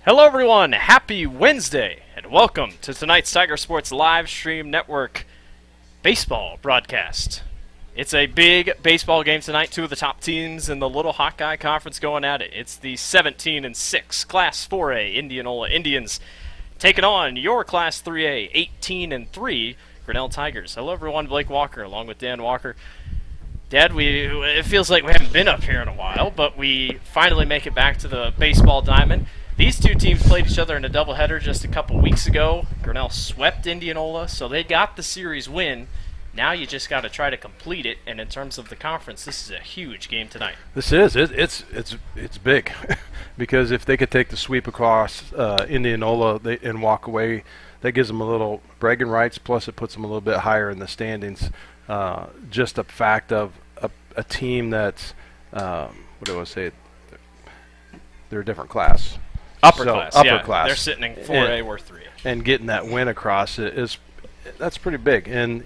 Hello everyone, happy Wednesday, and welcome to tonight's Tiger Sports Live Stream Network baseball broadcast. It's a big baseball game tonight. Two of the top teams in the Little Hawkeye Conference going at it. It's the 17-6 Class 4A Indianola Indians taking on your Class 3A 18-3 Grinnell Tigers. Hello everyone, Blake Walker along with Dan Walker. Dad, it feels like we haven't been up here in a while, but we finally make it back to the baseball diamond. These two teams played each other in a doubleheader just a couple weeks ago. Grinnell swept Indianola, so they got the series win. Now you just got to try to complete it, and in terms of the conference, this is a huge game tonight. This is. It's big because if they could take the sweep across Indianola and walk away, that gives them a little bragging rights, plus it puts them a little bit higher in the standings. Just a fact of a team that's, what do I say, they're a different class. Upper class. They're sitting in 4A, we're 3A. And getting that win across that's pretty big. And,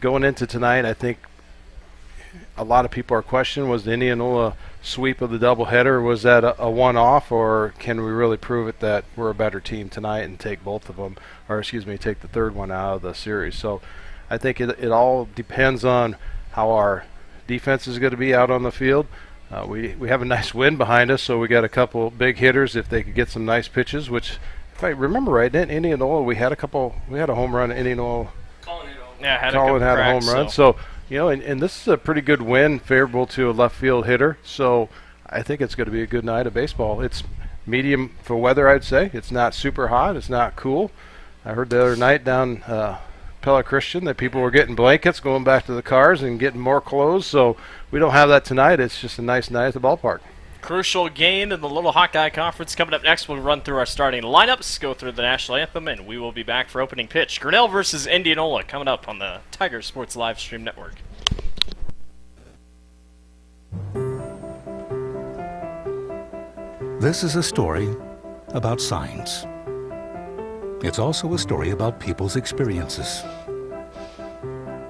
going into tonight, I think a lot of people are questioning, was the Indianola sweep of the doubleheader, was that a one-off, or can we really prove it that we're a better team tonight and take both of them, or take the third one out of the series? So I think it all depends on how our defense is going to be out on the field. We have a nice win behind us, so we got a couple big hitters if they could get some nice pitches, which, if I remember right, in Indianola we had a home run in Indianola. Colin had a home run. So, and this is a pretty good win, favorable to a left field hitter. So I think it's going to be a good night of baseball. It's medium for weather, I'd say. It's not super hot. It's not cool. I heard the other night down Pella Christian that people were getting blankets, going back to the cars and getting more clothes. So we don't have that tonight. It's just a nice night at the ballpark. Crucial game in the Little Hawkeye Conference. Coming up next, we'll run through our starting lineups, go through the national anthem, and we will be back for opening pitch. Grinnell versus Indianola coming up on the Tiger Sports Live Stream Network. This is a story about signs. It's also a story about people's experiences.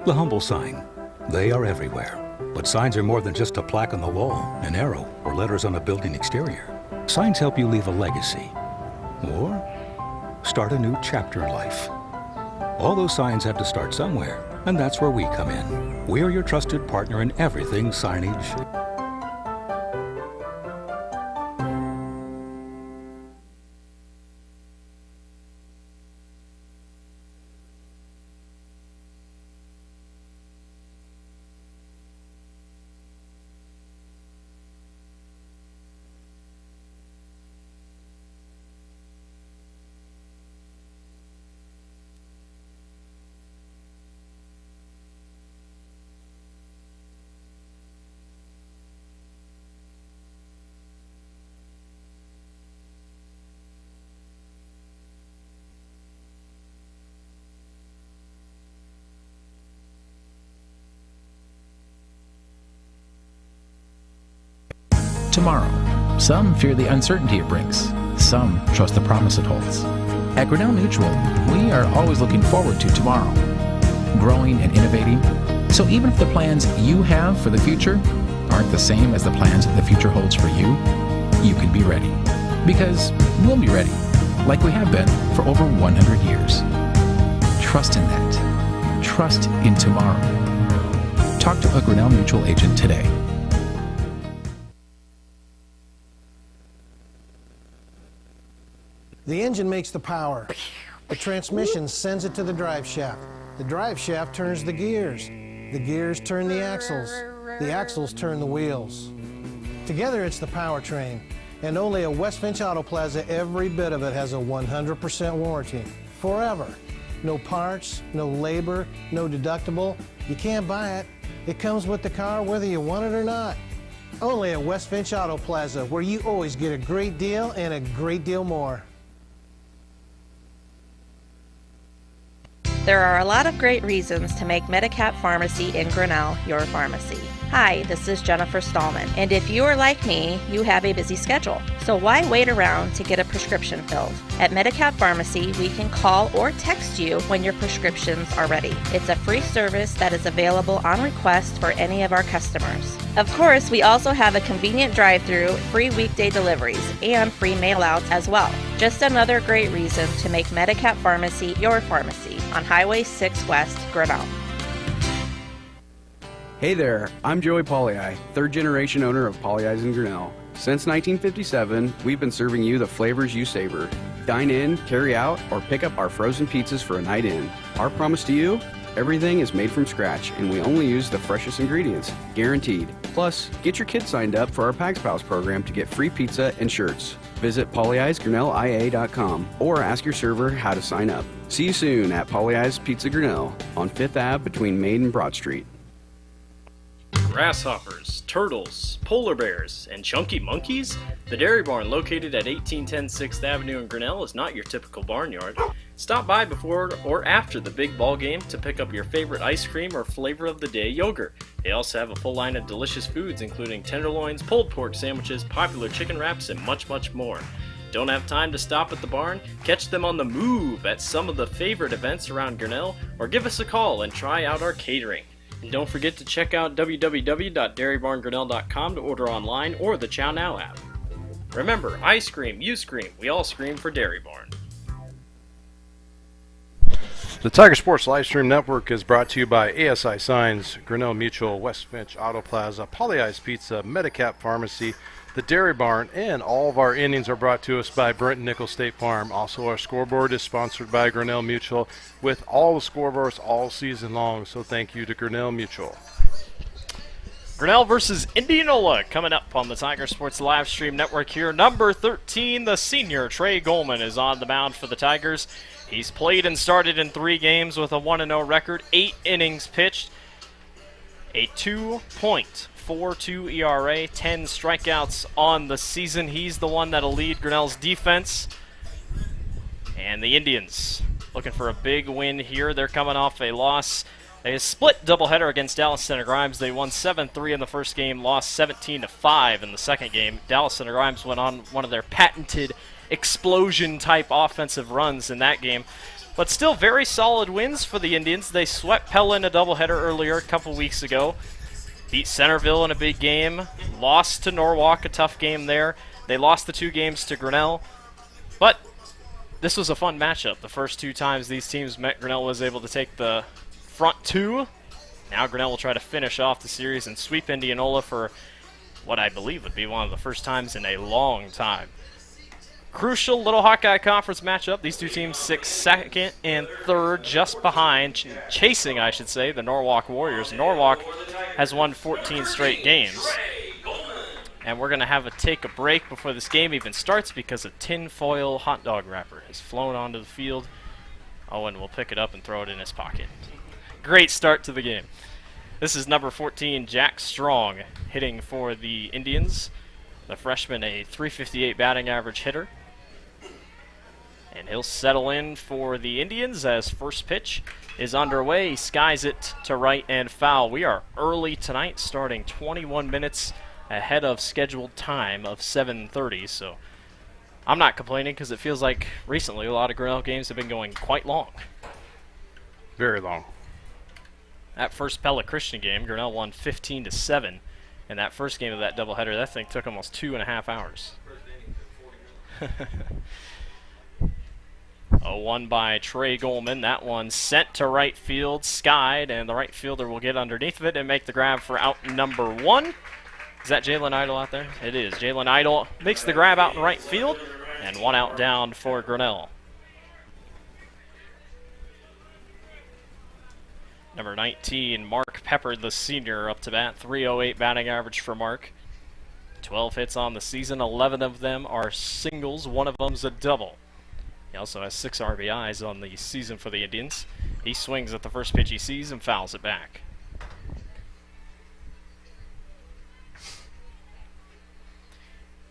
The humble sign. They are everywhere. But signs are more than just a plaque on the wall, an arrow, or letters on a building exterior. Signs help you leave a legacy or start a new chapter in life. All those signs have to start somewhere, and that's where we come in. We are your trusted partner in everything signage. Tomorrow. Some fear the uncertainty it brings. Some trust the promise it holds. At Grinnell Mutual, we are always looking forward to tomorrow, growing and innovating. So even if the plans you have for the future aren't the same as the plans that the future holds for you, you can be ready. Because we'll be ready, like we have been for over 100 years. Trust in that. Trust in tomorrow. Talk to a Grinnell Mutual agent today. The engine makes the power. The transmission sends it to the drive shaft. The drive shaft turns the gears. The gears turn the axles. The axles turn the wheels. Together it's the powertrain. And only at West Finch Auto Plaza, every bit of it has a 100% warranty. Forever. No parts, no labor, no deductible. You can't buy it. It comes with the car whether you want it or not. Only at West Finch Auto Plaza, where you always get a great deal and a great deal more. There are a lot of great reasons to make Medicap Pharmacy in Grinnell your pharmacy. Hi, this is Jennifer Stallman, and if you are like me, you have a busy schedule. So why wait around to get a prescription filled? At Medicap Pharmacy, we can call or text you when your prescriptions are ready. It's a free service that is available on request for any of our customers. Of course, we also have a convenient drive-through, free weekday deliveries, and free mail-outs as well. Just another great reason to make Medicap Pharmacy your pharmacy on Highway 6 West, Grinnell. Hey there, I'm Joey Pollyi, third generation owner of Pollyi's in Grinnell. Since 1957, we've been serving you the flavors you savor. Dine in, carry out, or pick up our frozen pizzas for a night in. Our promise to you? Everything is made from scratch, and we only use the freshest ingredients, guaranteed. Plus, get your kids signed up for our Pags Pals program to get free pizza and shirts. Visit pollyi'sgrinnellia.com or ask your server how to sign up. See you soon at Pollyi's Pizza Grinnell on 5th Ave between Main and Broad Street. Grasshoppers, turtles, polar bears, and chunky monkeys? The Dairy Barn, located at 1810 6th Avenue in Grinnell, is not your typical barnyard. Stop by before or after the big ball game to pick up your favorite ice cream or flavor of the day yogurt. They also have a full line of delicious foods, including tenderloins, pulled pork sandwiches, popular chicken wraps, and much, much more. Don't have time to stop at the barn? Catch them on the move at some of the favorite events around Grinnell, or give us a call and try out our catering. And don't forget to check out www.dairybarngrinnell.com to order online or the Chow Now app. Remember, I scream, you scream, we all scream for Dairy Barn. The Tiger Sports Livestream Network is brought to you by ASI Signs, Grinnell Mutual, West Finch Auto Plaza, Pollyi's Pizza, Medicap Pharmacy, the Dairy Barn, and all of our innings are brought to us by Brent Nickel State Farm. Also, our scoreboard is sponsored by Grinnell Mutual with all the scoreboards all season long, so thank you to Grinnell Mutual. Grinnell versus Indianola coming up on the Tiger Sports Livestream Network here. Number 13, the senior Trey Goldman is on the mound for the Tigers. He's played and started in 3 games with a 1-0 record, 8 innings pitched, a 2.42 ERA, 10 strikeouts on the season. He's the one that'll lead Grinnell's defense. And the Indians looking for a big win here. They're coming off a loss, a split doubleheader against Dallas Center Grimes. They won 7-3 in the first game, lost 17-5 in the second game. Dallas Center Grimes went on one of their patented explosion-type offensive runs in that game. But still very solid wins for the Indians. They swept Pella in a doubleheader earlier a couple weeks ago. Beat Centerville in a big game. Lost to Norwalk, a tough game there. They lost the 2 games to Grinnell. But this was a fun matchup. The first 2 times these teams met, Grinnell was able to take the front 2. Now Grinnell will try to finish off the series and sweep Indianola for what I believe would be one of the first times in a long time. Crucial Little Hawkeye Conference matchup. These 2 teams sit second and third, just behind, chasing, I should say, the Norwalk Warriors. Norwalk has won 14 straight games. And we're going to have to take a break before this game even starts because a tinfoil hot dog wrapper has flown onto the field. Owen will pick it up and throw it in his pocket. Great start to the game. This is number 14, Jack Strong, hitting for the Indians. The freshman, a .358 batting average hitter. And he'll settle in for the Indians as first pitch is underway. He skies it to right and foul. We are early tonight, starting 21 minutes ahead of scheduled time of 7:30. So I'm not complaining because it feels like recently a lot of Grinnell games have been going quite long. Very long. That first Pella Christian game, Grinnell won 15-7. And that first game of that doubleheader, that thing took almost 2.5 hours. 0-1 by Trey Goldman. That one sent to right field, skied, and the right fielder will get underneath of it and make the grab for out number 1. Is that Jalen Idle out there? It is. Jalen Idle makes the grab out in right field, and 1 out down for Grinnell. Number 19, Mark Pepper, the senior, up to bat. .308 batting average for Mark. 12 hits on the season. 11 of them are singles. 1 of them's a double. He also has 6 RBIs on the season for the Indians. He swings at the first pitch he sees and fouls it back.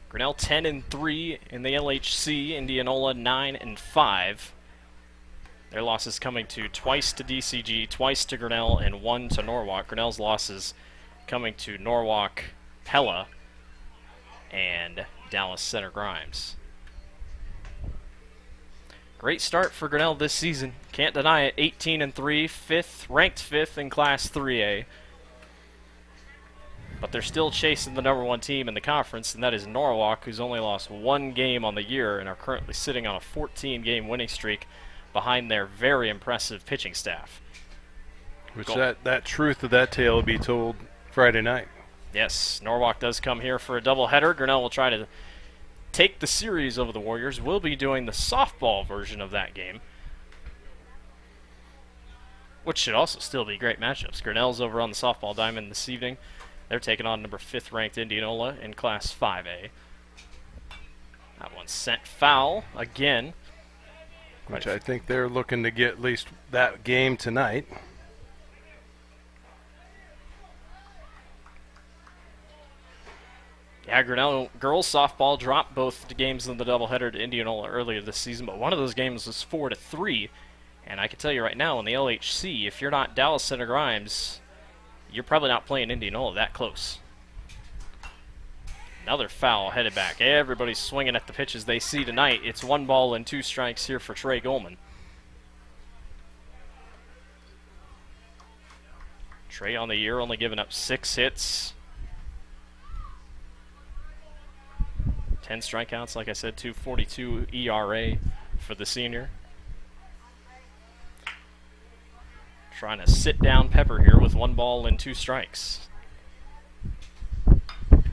Grinnell 10-3 in the LHC. Indianola 9-5. Their losses coming to twice to DCG, twice to Grinnell, and one to Norwalk. Grinnell's losses coming to Norwalk, Pella, and Dallas Center Grimes. Great start for Grinnell this season. Can't deny it. 18-3, ranked fifth in Class 3A. But they're still chasing the number one team in the conference, and that is Norwalk, who's only lost one game on the year and are currently sitting on a 14-game winning streak behind their very impressive pitching staff. Which that truth of that tale will be told Friday night. Yes, Norwalk does come here for a doubleheader. Grinnell will try to take the series over the Warriors. We'll be doing the softball version of that game, which should also still be great matchups. Grinnell's over on the softball diamond this evening. They're taking on number 5th ranked Indianola in Class 5A. That one's sent foul again. Which I think they're looking to get at least that game tonight. Yeah, Grinnell girls softball dropped both the games in the doubleheader to Indianola earlier this season, but one of those games was 4-3. And I can tell you right now, in the LHC, if you're not Dallas Center Grimes, you're probably not playing Indianola that close. Another foul headed back. Everybody's swinging at the pitches they see tonight. It's 1 ball and 2 strikes here for Trey Goldman. Trey on the year only giving up 6 hits. 10 strikeouts, like I said, 2.42 ERA for the senior. Trying to sit down Pepper here with 1 ball and 2 strikes.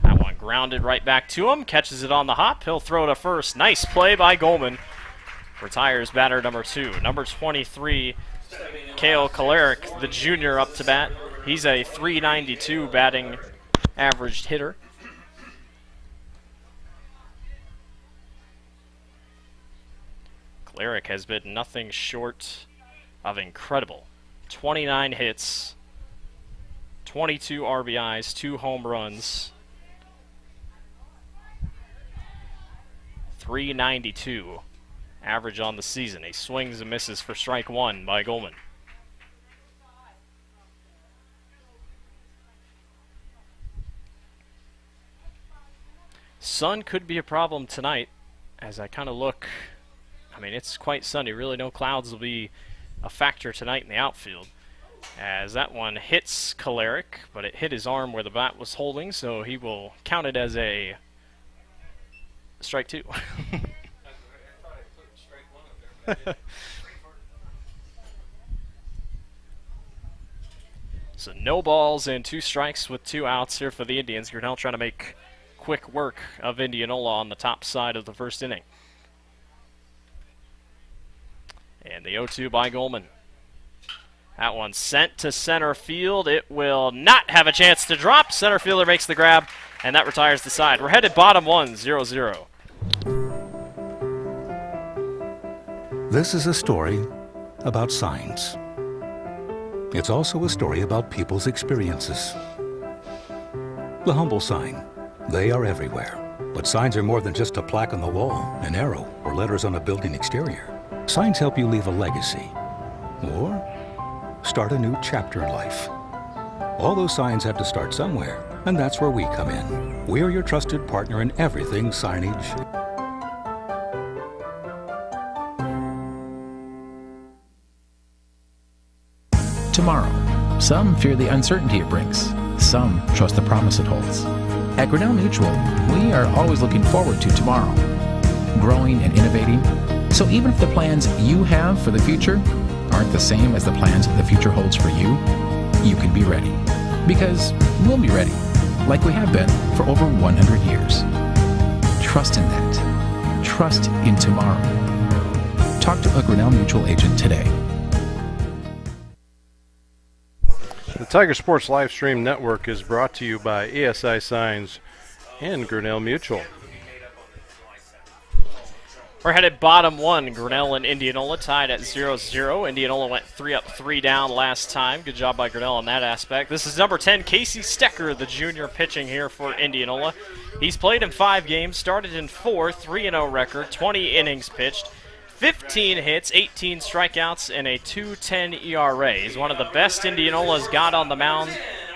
That one grounded right back to him. Catches it on the hop. He'll throw to first. Nice play by Goldman. Retires batter number 2. Number 23, Kale Kalarick, the junior, up to bat. He's a .392 batting averaged hitter. Kalarick has been nothing short of incredible. 29 hits, 22 RBIs, 2 home runs, .392 average on the season. He swings and misses for strike 1 by Goldman. Sun could be a problem tonight as I kind of look. I mean, it's quite sunny. Really, no clouds will be a factor tonight in the outfield, as that one hits Kalarick, but it hit his arm where the bat was holding, so he will count it as a strike 2. So no balls and 2 strikes with 2 outs here for the Indians. Grinnell trying to make quick work of Indianola on the top side of the first inning. And the 0-2 by Goldman. That one sent to center field. It will not have a chance to drop. Center fielder makes the grab, and that retires the side. We're headed bottom 1, 0-0. This is a story about signs. It's also a story about people's experiences. The humble sign. They are everywhere. But signs are more than just a plaque on the wall, an arrow, or letters on a building exterior. Signs help you leave a legacy or start a new chapter in life. All those signs have to start somewhere, and that's where we come in. We're your trusted partner in everything signage. Tomorrow, some fear the uncertainty it brings. Some trust the promise it holds. At Grinnell Mutual, we are always looking forward to tomorrow, growing and innovating. So even if the plans you have for the future aren't the same as the plans the future holds for you, you can be ready. Because we'll be ready, like we have been for over 100 years. Trust in that. Trust in tomorrow. Talk to a Grinnell Mutual agent today. The Tiger Sports Live Stream Network is brought to you by ASI Signs and Grinnell Mutual. We're headed bottom 1. Grinnell and Indianola tied at 0-0. Indianola went 3 up, 3 down last time. Good job by Grinnell on that aspect. This is number 10, Casey Stecker, the junior, pitching here for Indianola. He's played in 5 games, started in 4, 3-0 record, 20 innings pitched, 15 hits, 18 strikeouts, and a 2.10 ERA. He's one of the best Indianola's got on the mound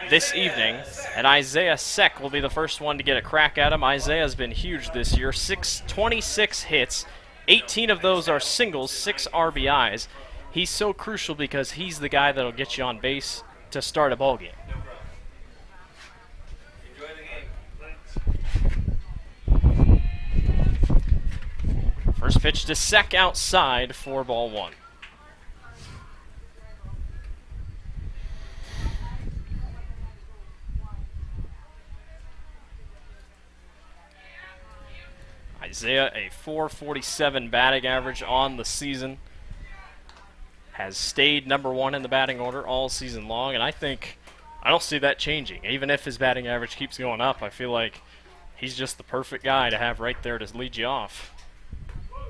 this evening, and Isaiah Seck will be the first one to get a crack at him. Isaiah's been huge this year, 26 hits, 18 of those are singles, 6 RBIs. He's so crucial because he's the guy that'll get you on base to start a ball game. First pitch to Seck outside, 4-1. Isaiah, a .447 batting average on the season, has stayed number 1 in the batting order all season long, and I don't see that changing. Even if his batting average keeps going up, I feel like he's just the perfect guy to have right there to lead you off.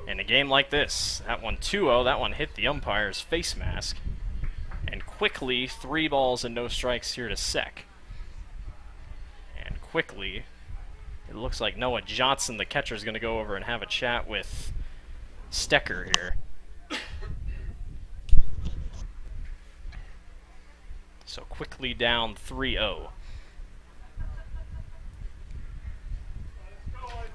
In a game like this, that one 2-0, that one hit the umpire's face mask. And quickly, 3 balls and no strikes here to Seck. And quickly, it looks like Noah Johnson, the catcher, is going to go over and have a chat with Stecker here. So quickly down 3-0.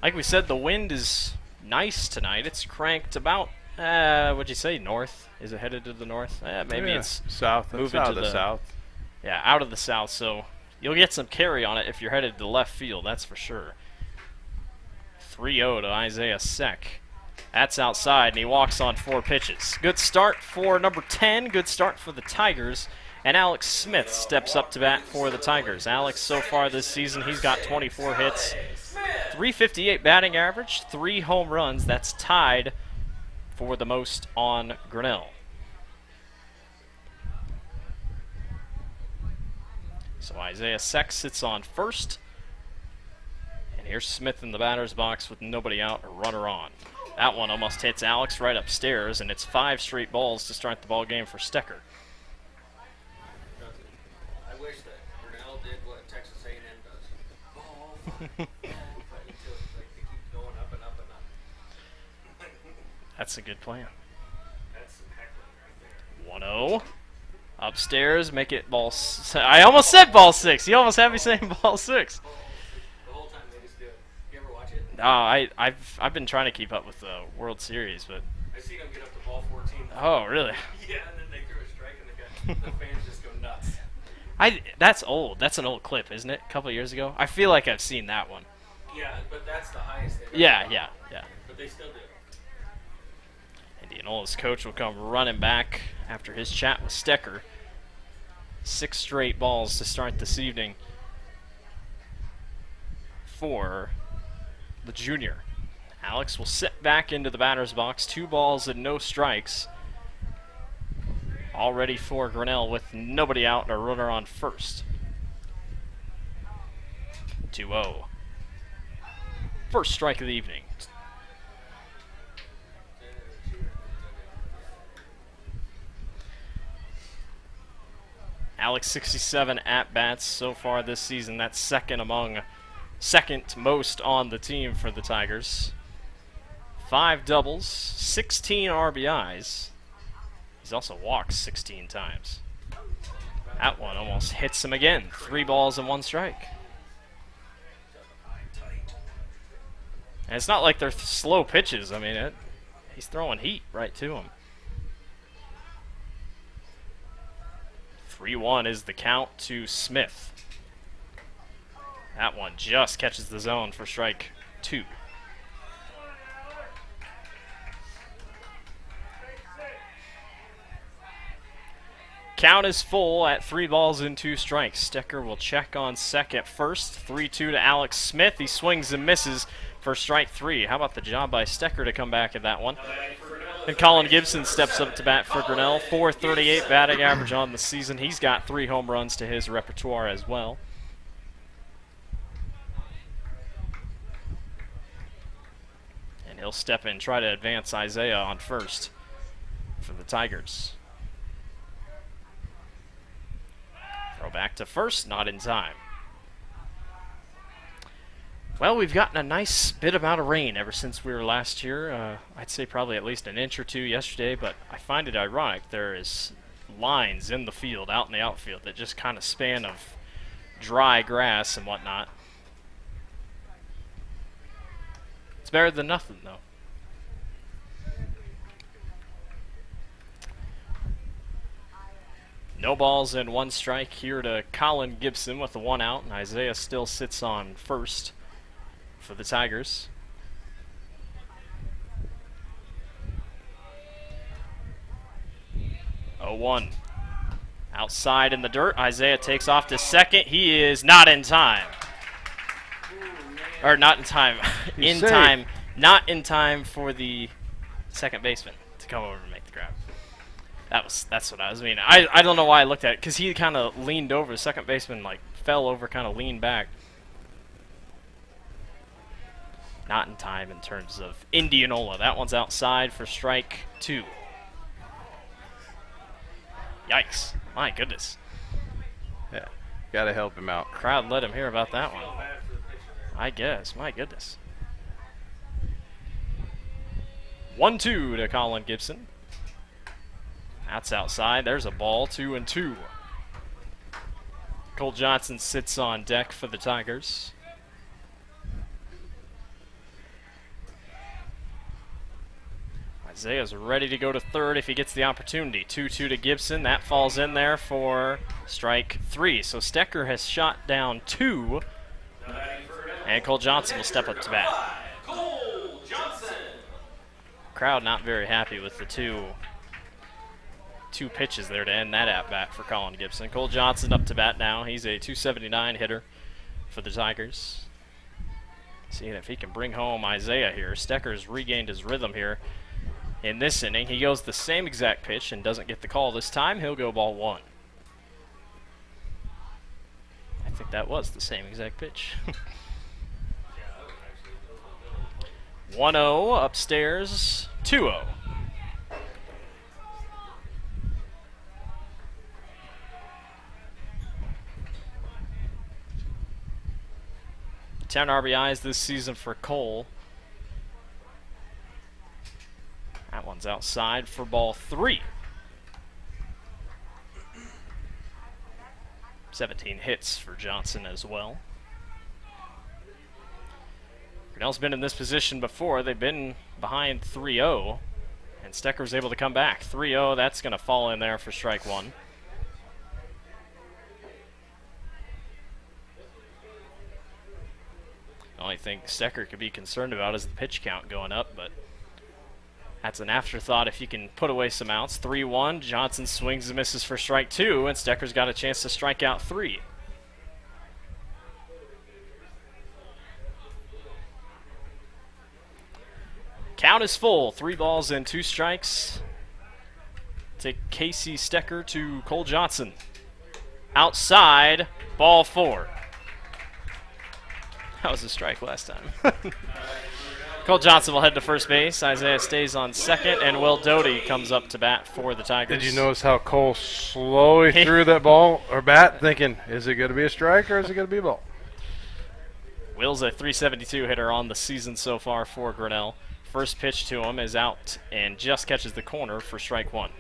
Like we said, the wind is nice tonight. It's cranked about, what'd you say, north? Is it headed to the north? Maybe it's south. moving out to of the south. Yeah, out of the south, so you'll get some carry on it if you're headed to left field, that's for sure. 3-0 to Isaiah Seck. That's outside, and he walks on 4 pitches. Good start for number 10. Good start for the Tigers. And Alex Smith steps up to bat for the Tigers. Alex, so far this season, he's got 24 hits, .358 batting average, 3 home runs. That's tied for the most on Grinnell. So Isaiah Seck sits on first. And here's Smith in the batter's box with nobody out, a runner on. That one almost hits Alex right upstairs, and it's 5 straight balls to start the ball game for Stecker. I wish that Grinnell did what Texas A&M does. That's a good plan. That's some heckling right there. 1-0. Upstairs, make it ball. I almost said ball 6. You almost had me saying ball 6. The whole time they just do it. You ever watch it? I've been trying to keep up with the World Series, but. I seen them get up to ball 14. Oh, really? Yeah, and then they threw a strike, and the fans just go nuts. That's old. That's an old clip, isn't it? A couple of years ago. I feel like I've seen that one. Yeah, but that's the highest they've ever Yeah. gone. But they still do it. Indianola's coach will come running back after his chat with Stecker. 6 straight balls to start this evening for the junior. Alex will sit back into the batter's box. 2 balls and no strikes. All ready for Grinnell with nobody out and a runner on first. 2-0. First strike of the evening. Alex 67 at-bats so far this season. That's second most on the team for the Tigers. 5 doubles, 16 RBIs. He's also walked 16 times. That one almost hits him again. 3 balls and 1 strike. And it's not like they're slow pitches. I mean, he's throwing heat right to him. 3-1 is the count to Smith. That one just catches the zone for strike 2. Count is full at 3 balls and 2 strikes. Stecker will check on Seck at first. 3-2 to Alex Smith. He swings and misses for strike 3. How about the job by Stecker to come back at that one? And Colin Gibson steps up to bat for Grinnell. .438 batting average on the season. He's got 3 home runs to his repertoire as well. And he'll step in, try to advance Isaiah on first for the Tigers. Throw back to first, not in time. Well, we've gotten a nice bit amount of rain ever since we were last here. I'd say probably at least an inch or two yesterday, but I find it ironic. There is lines in the field, out in the outfield, that just kind of span of dry grass and whatnot. It's better than nothing, though. No balls and 1 strike here to Colin Gibson with the 1 out, and Isaiah still sits on first for the Tigers. Oh, 1. Outside in the dirt, Isaiah takes off to second. He is not in time. Or not in time. In time. Not in time for the second baseman to come over and make the grab. That's what I was meaning. I don't know why I looked at it, because he kind of leaned over. The second baseman like fell over, kind of leaned back. Not in time in terms of Indianola. That one's outside for strike 2. Yikes. My goodness. Yeah, got to help him out. Crowd let him hear about that one. I guess. My goodness. 1-2 to Colin Gibson. That's outside. There's a ball. 2-2. Cole Johnson sits on deck for the Tigers. Isaiah's ready to go to third if he gets the opportunity. 2-2 to Gibson. That falls in there for strike 3. So Stecker has shot down 2. And Cole Johnson will step up to bat. Cole Johnson. Crowd not very happy with the two pitches there to end that at-bat for Colin Gibson. Cole Johnson up to bat now. He's a .279 hitter for the Tigers. Seeing if he can bring home Isaiah here. Stecker's regained his rhythm here in this inning. He goes the same exact pitch and doesn't get the call this time. He'll go ball 1. I think that was the same exact pitch. 1-0 upstairs, 2-0. Ten RBIs this season for Cole. That one's outside for ball 3. 17 hits for Johnson as well. Grinnell's been in this position before. They've been behind 3-0, and Stecker was able to come back. 3-0, that's going to fall in there for strike 1. The only thing Stecker could be concerned about is the pitch count going up, but that's an afterthought if you can put away some outs. 3-1, Johnson swings and misses for strike 2, and Stecker's got a chance to strike out 3. Count is full. 3 balls and 2 strikes. Take Casey Stecker to Cole Johnson. Outside, ball 4. That was a strike last time. Cole Johnson will head to first base. Isaiah stays on second, and Will Dodie comes up to bat for the Tigers. Did you notice how Cole slowly threw that ball or bat, thinking, is it going to be a strike or is it going to be a ball? Will's a .372 hitter on the season so far for Grinnell. First pitch to him is out and just catches the corner for strike 1.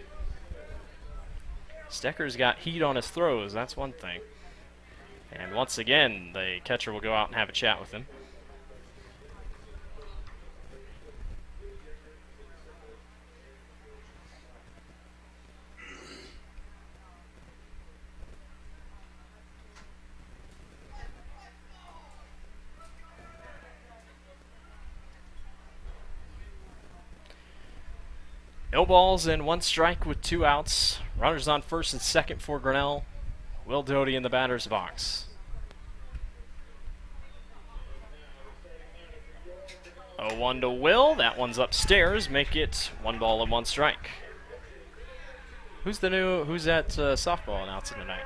Stecker's got heat on his throws, that's one thing. And once again, the catcher will go out and have a chat with him. No balls and 1 strike with 2 outs. Runners on first and second for Grinnell. Will Dodie in the batter's box. 0-1 to Will. That one's upstairs. Make it 1 ball and 1 strike. Who's that softball announcing tonight?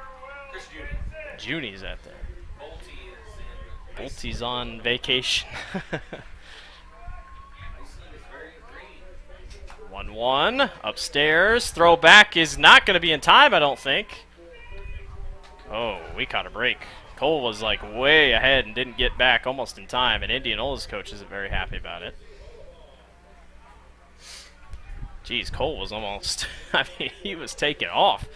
Chris Judy. Junie's out there. Bolty's Bolty's on vacation. 1-1 upstairs. Throw back is not going to be in time, I don't think. Oh, we caught a break. Cole was like way ahead and didn't get back almost in time, and Indianola's coach isn't very happy about it. Geez, Cole was almost, I mean, he was taking off.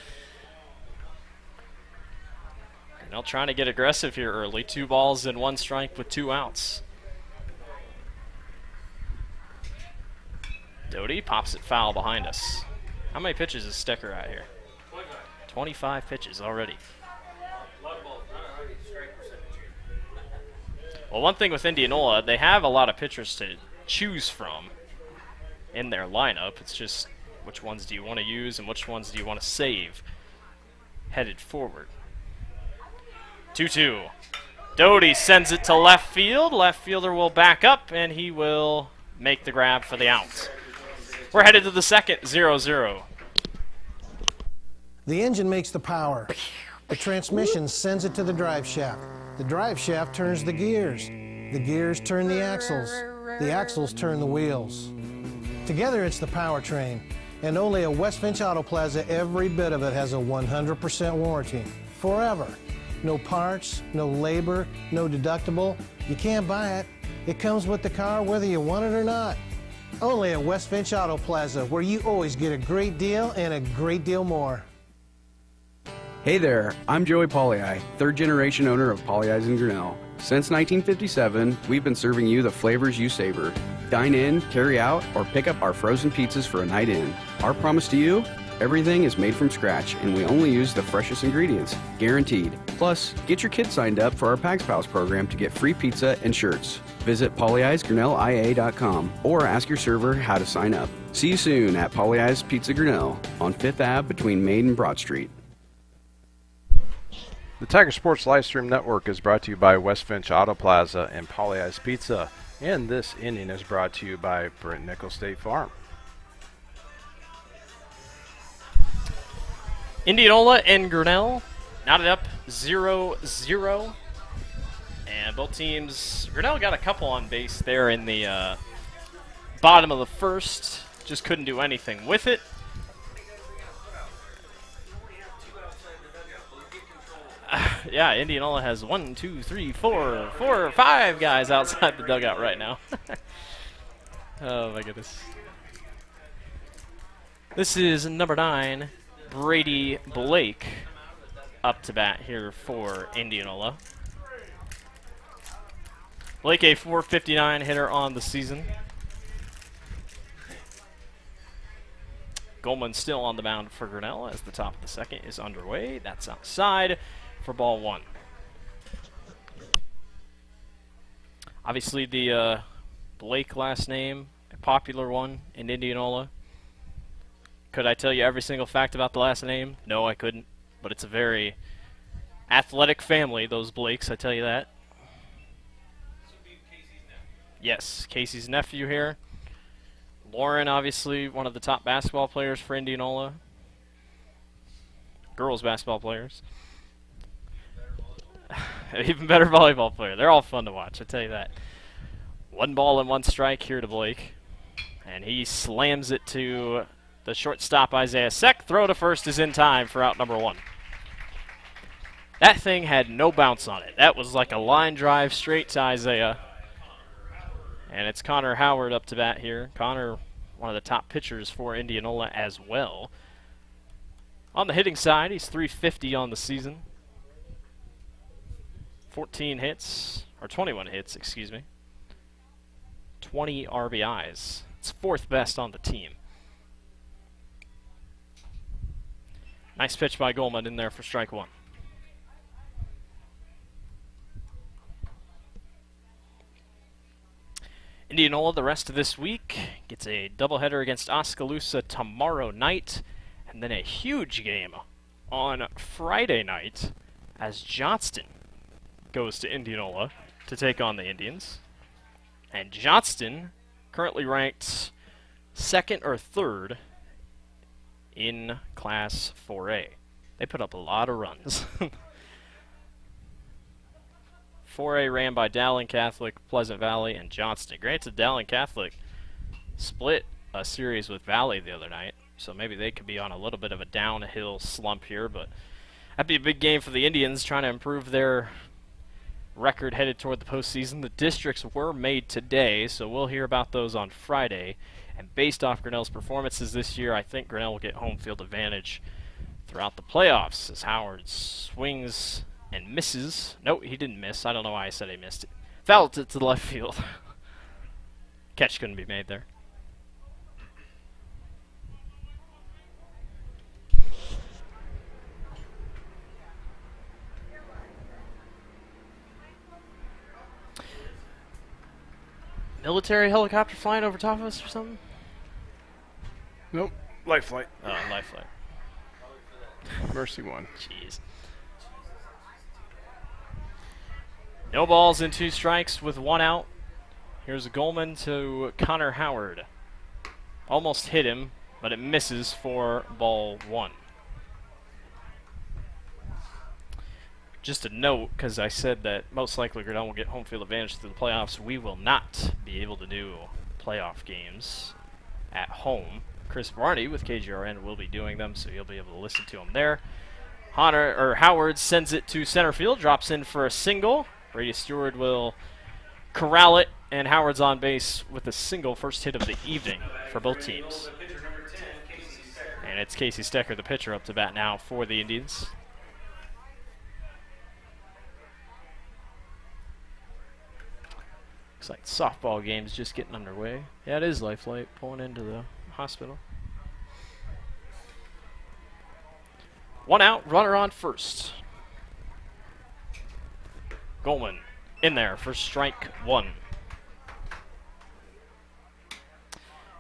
Grinnell trying to get aggressive here early. 2 balls and 1 strike with 2 outs. Dodie pops it foul behind us. How many pitches is Stecker out here? 25 pitches already. Well, one thing with Indianola, they have a lot of pitchers to choose from in their lineup. It's just which ones do you want to use and which ones do you want to save headed forward. 2-2. Dodie sends it to left field. Left fielder will back up, and he will make the grab for the out. We're headed to the second, 0-0. The engine makes the power. The transmission sends it to the drive shaft. The drive shaft turns the gears. The gears turn the axles. The axles turn the wheels. Together it's the powertrain. And only at West Finch Auto Plaza, every bit of it has a 100% warranty. Forever. No parts, no labor, no deductible. You can't buy it. It comes with the car whether you want it or not. Only at West Finch Auto Plaza, where you always get a great deal and a great deal more. Hey there, I'm Joey Pollei, 3rd generation owner of Polley's in Grinnell. Since 1957, we've been serving you the flavors you savor. Dine in, carry out, or pick up our frozen pizzas for a night in. Our promise to you? Everything is made from scratch, and we only use the freshest ingredients, guaranteed. Plus, get your kids signed up for our Pags Pals program to get free pizza and shirts. Visit polleisgrinnellia.com or ask your server how to sign up. See you soon at Polley's Pizza Grinnell on 5th Ave between Main and Broad Street. The Tiger Sports Livestream Network is brought to you by West Finch Auto Plaza and Polley's Pizza. And this inning is brought to you by Brent Nickel State Farm. Indianola and Grinnell knotted up 0-0. And both teams, Grinnell got a couple on base there in the bottom of the first. Just couldn't do anything with it. Yeah, Indianola has 1, 2, 3, 4, 4 or 5 guys outside the dugout right now. Oh my goodness. This is number 9, Brady Blake, up to bat here for Indianola. Blake, a .459 hitter on the season. Goldman still on the mound for Grinnell as the top of the second is underway. That's outside for ball 1. Obviously the Blake last name, a popular one in Indianola. Could I tell you every single fact about the last name? No, I couldn't. But it's a very athletic family, those Blakes, I tell you that. Yes, Casey's nephew here. Lauren, obviously, one of the top basketball players for Indianola. Girls basketball players. Even better volleyball player. They're all fun to watch, I tell you that. 1 ball and 1 strike here to Blake. And he slams it to the shortstop, Isaiah Seck. Throw to first is in time for out number 1. That thing had no bounce on it. That was like a line drive straight to Isaiah. And it's Connor Howard up to bat here. Connor, one of the top pitchers for Indianola as well. On the hitting side, he's .350 on the season. 14 hits, or 21 hits, excuse me. 20 RBIs. It's 4th best on the team. Nice pitch by Goldman in there for strike 1. Indianola the rest of this week gets a doubleheader against Oskaloosa tomorrow night, and then a huge game on Friday night as Johnston goes to Indianola to take on the Indians. And Johnston currently ranked 2nd or 3rd in Class 4A. They put up a lot of runs. 4A ran by Dowling Catholic, Pleasant Valley, and Johnston. Granted, Dowling Catholic split a series with Valley the other night, so maybe they could be on a little bit of a downhill slump here, but that'd be a big game for the Indians trying to improve their record headed toward the postseason. The districts were made today, so we'll hear about those on Friday. And based off Grinnell's performances this year, I think Grinnell will get home field advantage throughout the playoffs as Howard swings and misses. No, he didn't miss. I don't know why I said he missed it. Fouled it to the left field. Catch couldn't be made there. Military helicopter flying over top of us or something? Nope. Life flight. Oh, life flight. Mercy one. Jeez. No balls and 2 strikes with 1 out. Here's a Goldman to Connor Howard. Almost hit him, but it misses for ball 1. Just a note, because I said that most likely Grinnell will get home field advantage through the playoffs. We will not be able to do playoff games at home. Chris Varney with KGRN will be doing them, so you'll be able to listen to him there. Howard sends it to center field, drops in for a single. Brady Stewart will corral it, and Howard's on base with a single, first hit of the evening for both teams. And it's Casey Stecker, the pitcher, up to bat now for the Indians. Looks like softball game's just getting underway. Yeah, it is Lifeline pulling into the hospital. 1 out, runner on first. Goldman in there for strike 1.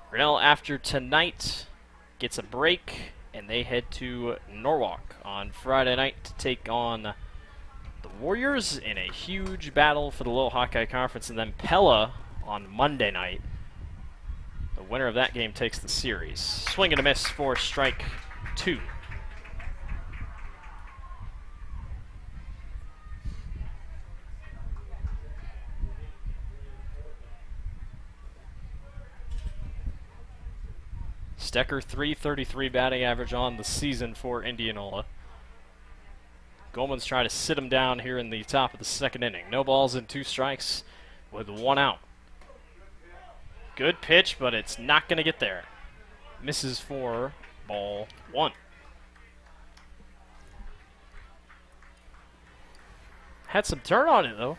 Grinnell, after tonight, gets a break, and they head to Norwalk on Friday night to take on the Warriors in a huge battle for the Little Hawkeye Conference, and then Pella on Monday night. The winner of that game takes the series. Swing and a miss for strike 2. Stecker, .333 batting average on the season for Indianola. Goldman's trying to sit him down here in the top of the second inning. No balls and 2 strikes with 1 out. Good pitch, but it's not going to get there. Misses for ball 1. Had some turn on it, though.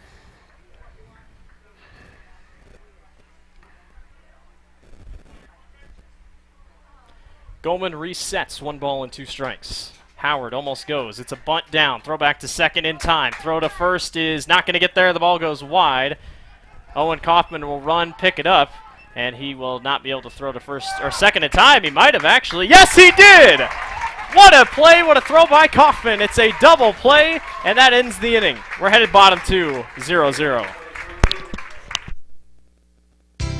Goldman resets, 1 ball and 2 strikes. Howard almost goes. It's a bunt down. Throw back to second in time. Throw to first is not going to get there. The ball goes wide. Owen Kaufman will run, pick it up, and he will not be able to throw to first or second in time. He might have actually. Yes, he did! What a play. What a throw by Kaufman. It's a double play, and that ends the inning. We're headed bottom 2, 0-0.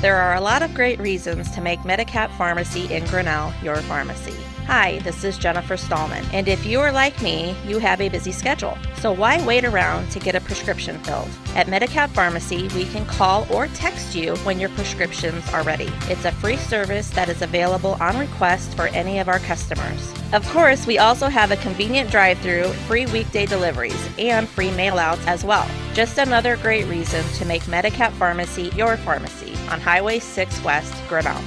There are a lot of great reasons to make Medicap Pharmacy in Grinnell your pharmacy. Hi, this is Jennifer Stallman, and if you are like me, you have a busy schedule. So why wait around to get a prescription filled? At Medicap Pharmacy, we can call or text you when your prescriptions are ready. It's a free service that is available on request for any of our customers. Of course, we also have a convenient drive-through, free weekday deliveries, and free mail-outs as well. Just another great reason to make Medicap Pharmacy your pharmacy on Highway 6 West, Grinnell.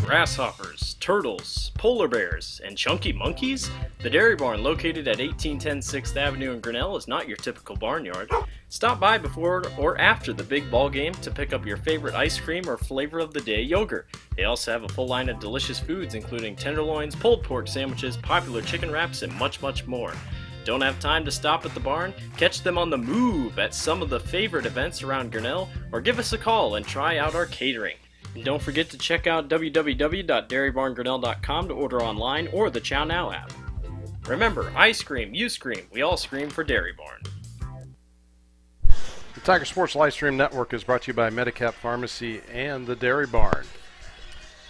Grasshoppers, turtles, polar bears, and chunky monkeys? The Dairy Barn, located at 1810 6th Avenue in Grinnell, is not your typical barnyard. Stop by before or after the big ball game to pick up your favorite ice cream or flavor of the day yogurt. They also have a full line of delicious foods, including tenderloins, pulled pork sandwiches, popular chicken wraps, and much, much more. Don't have time to stop at the barn? Catch them on the move at some of the favorite events around Grinnell, or give us a call and try out our catering. And don't forget to check out www.dairybarngrinnell.com to order online or the Chow Now app. Remember, I scream, you scream, we all scream for Dairy Barn. The Tiger Sports Livestream Network is brought to you by Medicap Pharmacy and the Dairy Barn.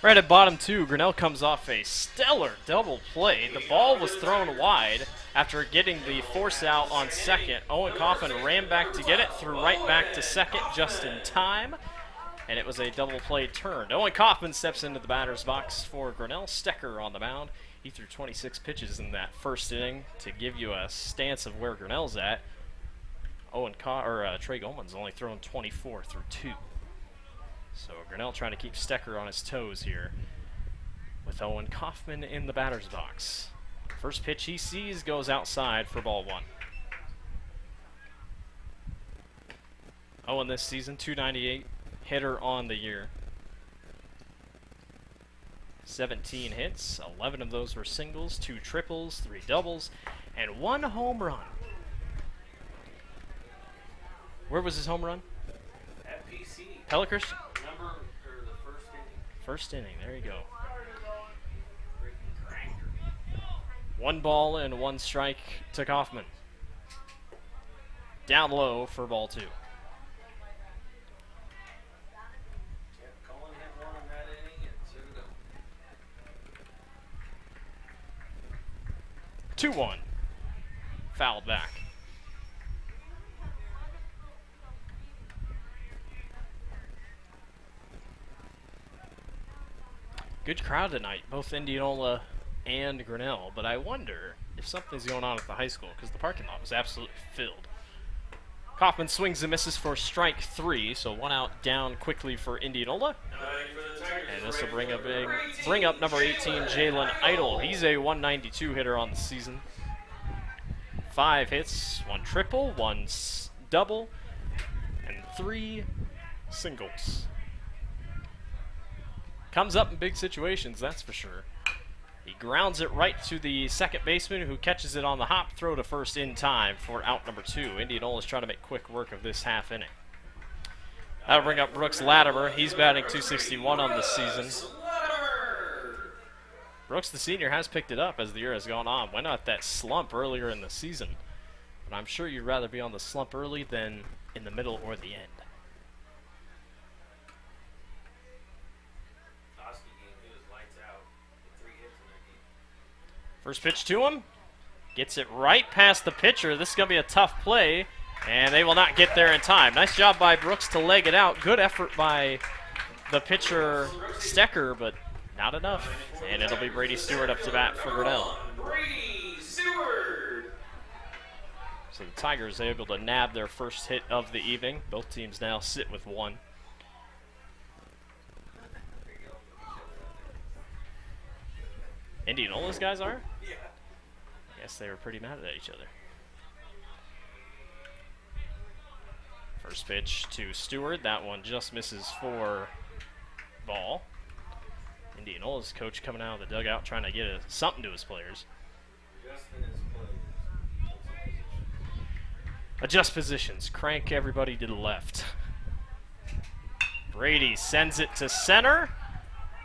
Right at bottom 2, Grinnell comes off a stellar double play. The ball was thrown wide after getting the force out on second. Owen Kaufman ran back to get it, threw right back to second just in time. And it was a double play turn. Owen Kaufman steps into the batter's box for Grinnell. Stecker on the mound. He threw 26 pitches in that first inning to give you a stance of where Grinnell's at. Trey Goldman's only thrown 24 through 2. So Grinnell trying to keep Stecker on his toes here with Owen Kaufman in the batter's box. First pitch he sees goes outside for ball 1. Owen this season, .298 hitter on the year. 17 hits, 11 of those were singles, 2 triples, 3 doubles, and 1 home run. Where was his home run? At PC. Pellikers? The first inning. First inning, there you go. 1 ball and 1 strike to Kaufman. Down low for ball 2. Colin had 1 in that inning, and so did 2-1. Fouled back. Good crowd tonight, both Indianola and Grinnell, but I wonder if something's going on at the high school because the parking lot was absolutely filled. Kaufman swings and misses for strike 3, so 1 out, down quickly for Indianola. And this will bring up number 18, Jalen Idle. He's a 192 hitter on the season. 5 hits, 1 triple, 1 double, and 3 singles. Comes up in big situations, that's for sure. He grounds it right to the second baseman, who catches it on the hop throw to first in time for out number 2. Indianola's trying to make quick work of this half inning. That'll bring up Brooks Latimer. He's batting .261 on the season. Brooks, the senior, has picked it up as the year has gone on. Went out that slump earlier in the season, but I'm sure you'd rather be on the slump early than in the middle or the end. First pitch to him. Gets it right past the pitcher. This is going to be a tough play, and they will not get there in time. Nice job by Brooks to leg it out. Good effort by the pitcher, Stecker, but not enough. And it'll be Brady Stewart up to bat for Grinnell. Brady Stewart. So the Tigers are able to nab their first hit of the evening. Both teams now sit with 1. Indianola's guys are? Yeah. I guess they were pretty mad at each other. First pitch to Stewart. That one just misses for ball. Indianola's coach coming out of the dugout trying to get something to his players. Adjust positions. Crank everybody to the left. Brady sends it to center.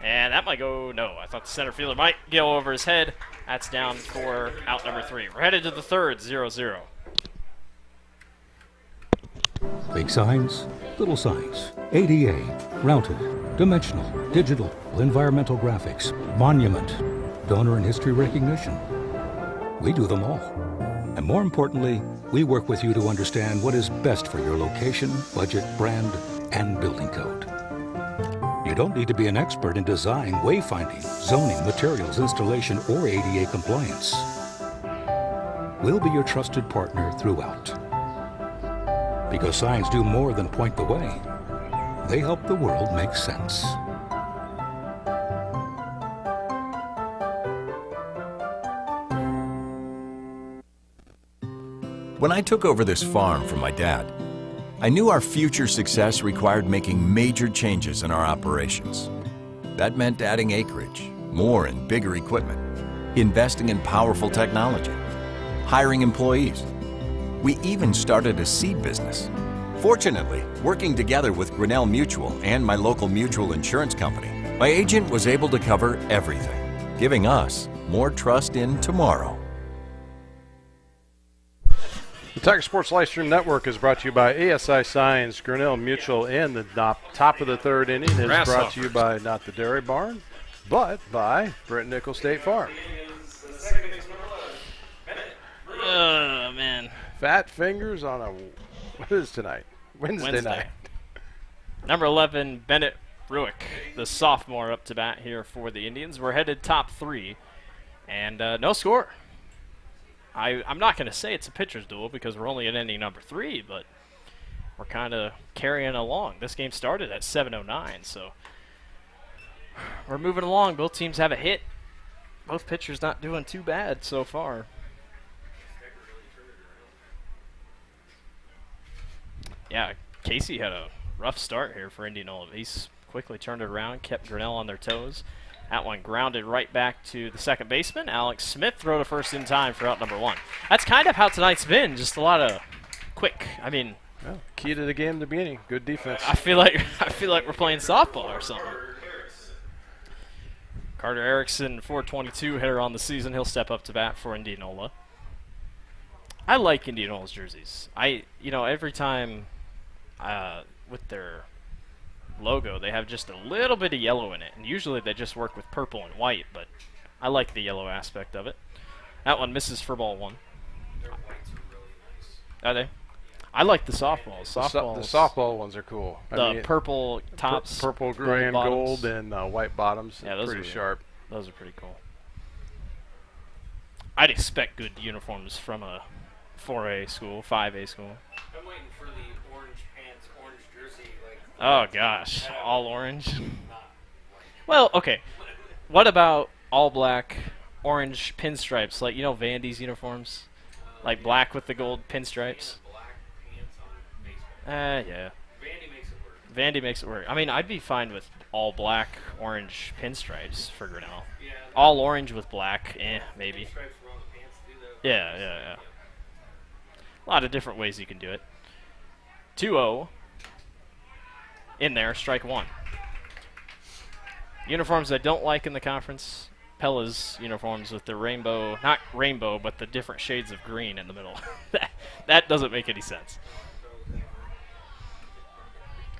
And that might go, no, I thought the center fielder might go over his head. That's down for out number 3. We're headed to the third, 0-0. Big signs, little signs, ADA, routed, dimensional, digital, environmental graphics, monument, donor and history recognition. We do them all. And more importantly, we work with you to understand what is best for your location, budget, brand, and building code. You don't need to be an expert in design, wayfinding, zoning, materials, installation, or ADA compliance. We'll be your trusted partner throughout. Because signs do more than point the way. They help the world make sense. When I took over this farm from my dad, I knew our future success required making major changes in our operations. That meant adding acreage, more and bigger equipment, investing in powerful technology, hiring employees. We even started a seed business. Fortunately, working together with Grinnell Mutual and my local mutual insurance company, my agent was able to cover everything, giving us more trust in tomorrow. The Tiger Sports Livestream Network is brought to you by ASI Signs, Grinnell Mutual, and the top of the third inning is brought to you by not the Dairy Barn, but by Brent Nickel State Farm. Oh, man. Fat fingers on a, what is tonight? Wednesday night. Number 11, Bennett Ruick, the sophomore, up to bat here for the Indians. We're headed top 3. And no score. I'm not going to say it's a pitcher's duel because we're only at inning number 3, but we're kind of carrying along. This game started at 7:09, so we're moving along. Both teams have a hit. Both pitchers not doing too bad so far. Yeah, Casey had a rough start here for Indianola. He's quickly turned it around, kept Grinnell on their toes. That one grounded right back to the second baseman. Alex Smith throw to first in time for out number 1. That's kind of how tonight's been, just a lot of quick. I mean, well, key to the game at the beginning. Good defense. I feel like we're playing softball or something. Carter Erickson, 422 hitter on the season. He'll step up to bat for Indianola. I like Indianola's jerseys. Every time with their logo, they have just a little bit of yellow in it, and usually they just work with purple and white, but I like the yellow aspect of it. That one misses for ball 1. Their whites are really nice. Are they? I like the softballs. The softball ones are cool. Purple tops, purple, gray, and gold, and white bottoms. Yeah, those pretty are sharp. Those are pretty cool. I'd expect good uniforms from a 4A school, 5A school. I'm waiting for the orange pants, orange jersey. Oh gosh, all orange. Well, okay. What about all black, orange pinstripes, like Vandy's uniforms, like black with the gold pinstripes? Yeah. Vandy makes it work. I mean, I'd be fine with all black, orange pinstripes for Grinnell. Yeah, all orange with black, maybe. Pinstripes were on the pants too, though. Yeah. A lot of different ways you can do it. 2-0. In there, strike 1. Uniforms I don't like in the conference. Pella's uniforms with the rainbow, not rainbow, but the different shades of green in the middle. that doesn't make any sense.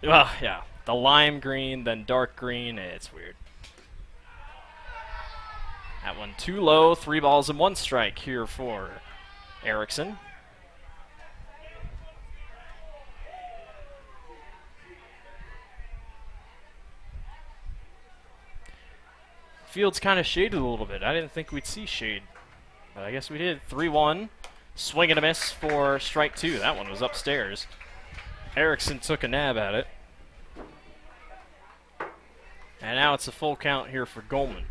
Well, yeah. The lime green, then dark green. It's weird. That one too low. 3 balls and 1 strike here for Erickson. Field's kind of shaded a little bit. I didn't think we'd see shade, but I guess we did. 3-1. Swing and a miss for strike 2. That one was upstairs. Erickson took a nab at it. And now it's a full count here for Goldman.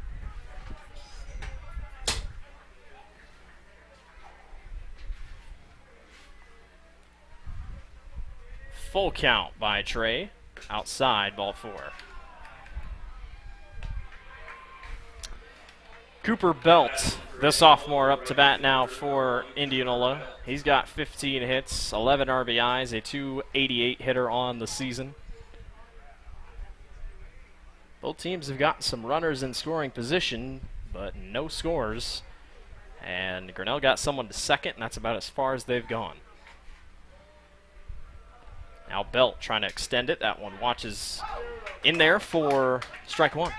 Full count by Trey. Outside, ball 4. Cooper Belt, the sophomore, up to bat now for Indianola. He's got 15 hits, 11 RBIs, a .288 hitter on the season. Both teams have got some runners in scoring position, but no scores. And Grinnell got someone to second, and that's about as far as they've gone. Now Belt trying to extend it. That one watches in there for strike 1.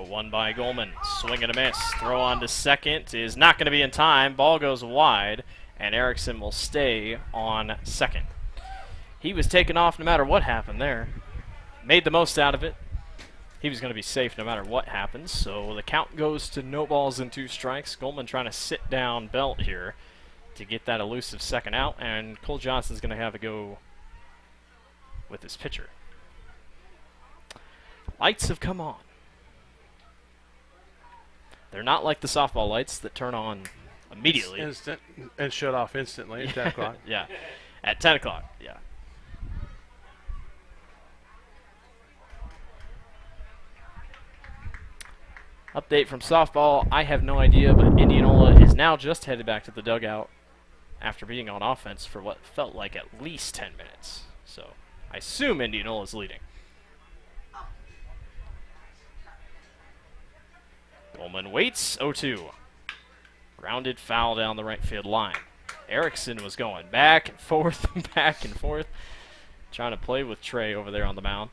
One by Goldman. Swing and a miss. Throw on to second is not going to be in time. Ball goes wide, and Erickson will stay on second. He was taken off no matter what happened there. Made the most out of it. He was going to be safe no matter what happens, so the count goes to no balls and 2 strikes. Goldman trying to sit down Belt here to get that elusive second out, and Cole Johnson's going to have a go with his pitcher. Lights have come on. They're not like the softball lights that turn on immediately. Instant and shut off instantly at 10 o'clock. Yeah, at 10 o'clock, yeah. Update from softball, I have no idea, but Indianola is now just headed back to the dugout after being on offense for what felt like at least 10 minutes. So I assume Indianola's leading. Goldman waits, 0-2. Grounded foul down the right field line. Erickson was going back and forth and back and forth, trying to play with Trey over there on the mound.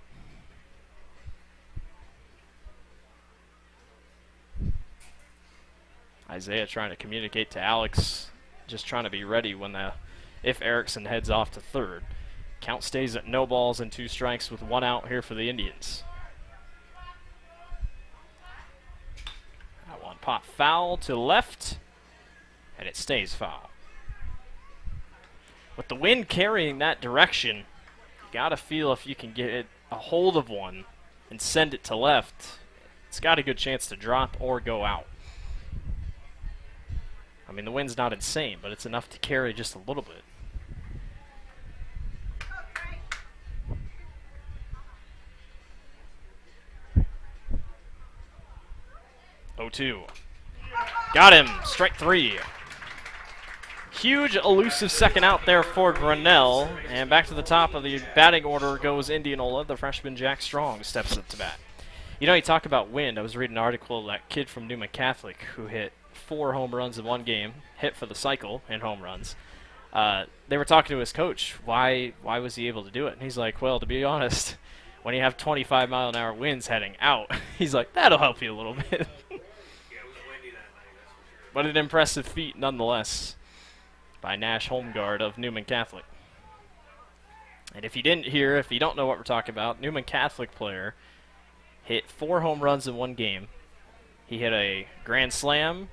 Isaiah trying to communicate to Alex, just trying to be ready when if Erickson heads off to third. Count stays at no balls and 2 strikes with 1 out here for the Indians. That one pop foul to left, and it stays foul. With the wind carrying that direction, you gotta feel if you can get a hold of one and send it to left, it's got a good chance to drop or go out. I mean, the wind's not insane, but it's enough to carry just a little bit. Oh, 2. Got him. Strike 3. Huge elusive second out there for Grinnell. And back to the top of the batting order goes Indianola. The freshman Jack Strong steps up to bat. You know, you talk about wind. I was reading an article of that kid from Newman Catholic who hit 4 home runs in one game, hit for the cycle in home runs. They were talking to his coach. Why was he able to do it? And he's like, well, to be honest, when you have 25-mile-an-hour winds heading out, he's like, that'll help you a little bit. But an impressive feat nonetheless by Nash Holmgard of Newman Catholic. And if you didn't hear, if you don't know what we're talking about, Newman Catholic player hit 4 home runs in one game. He hit a grand slam,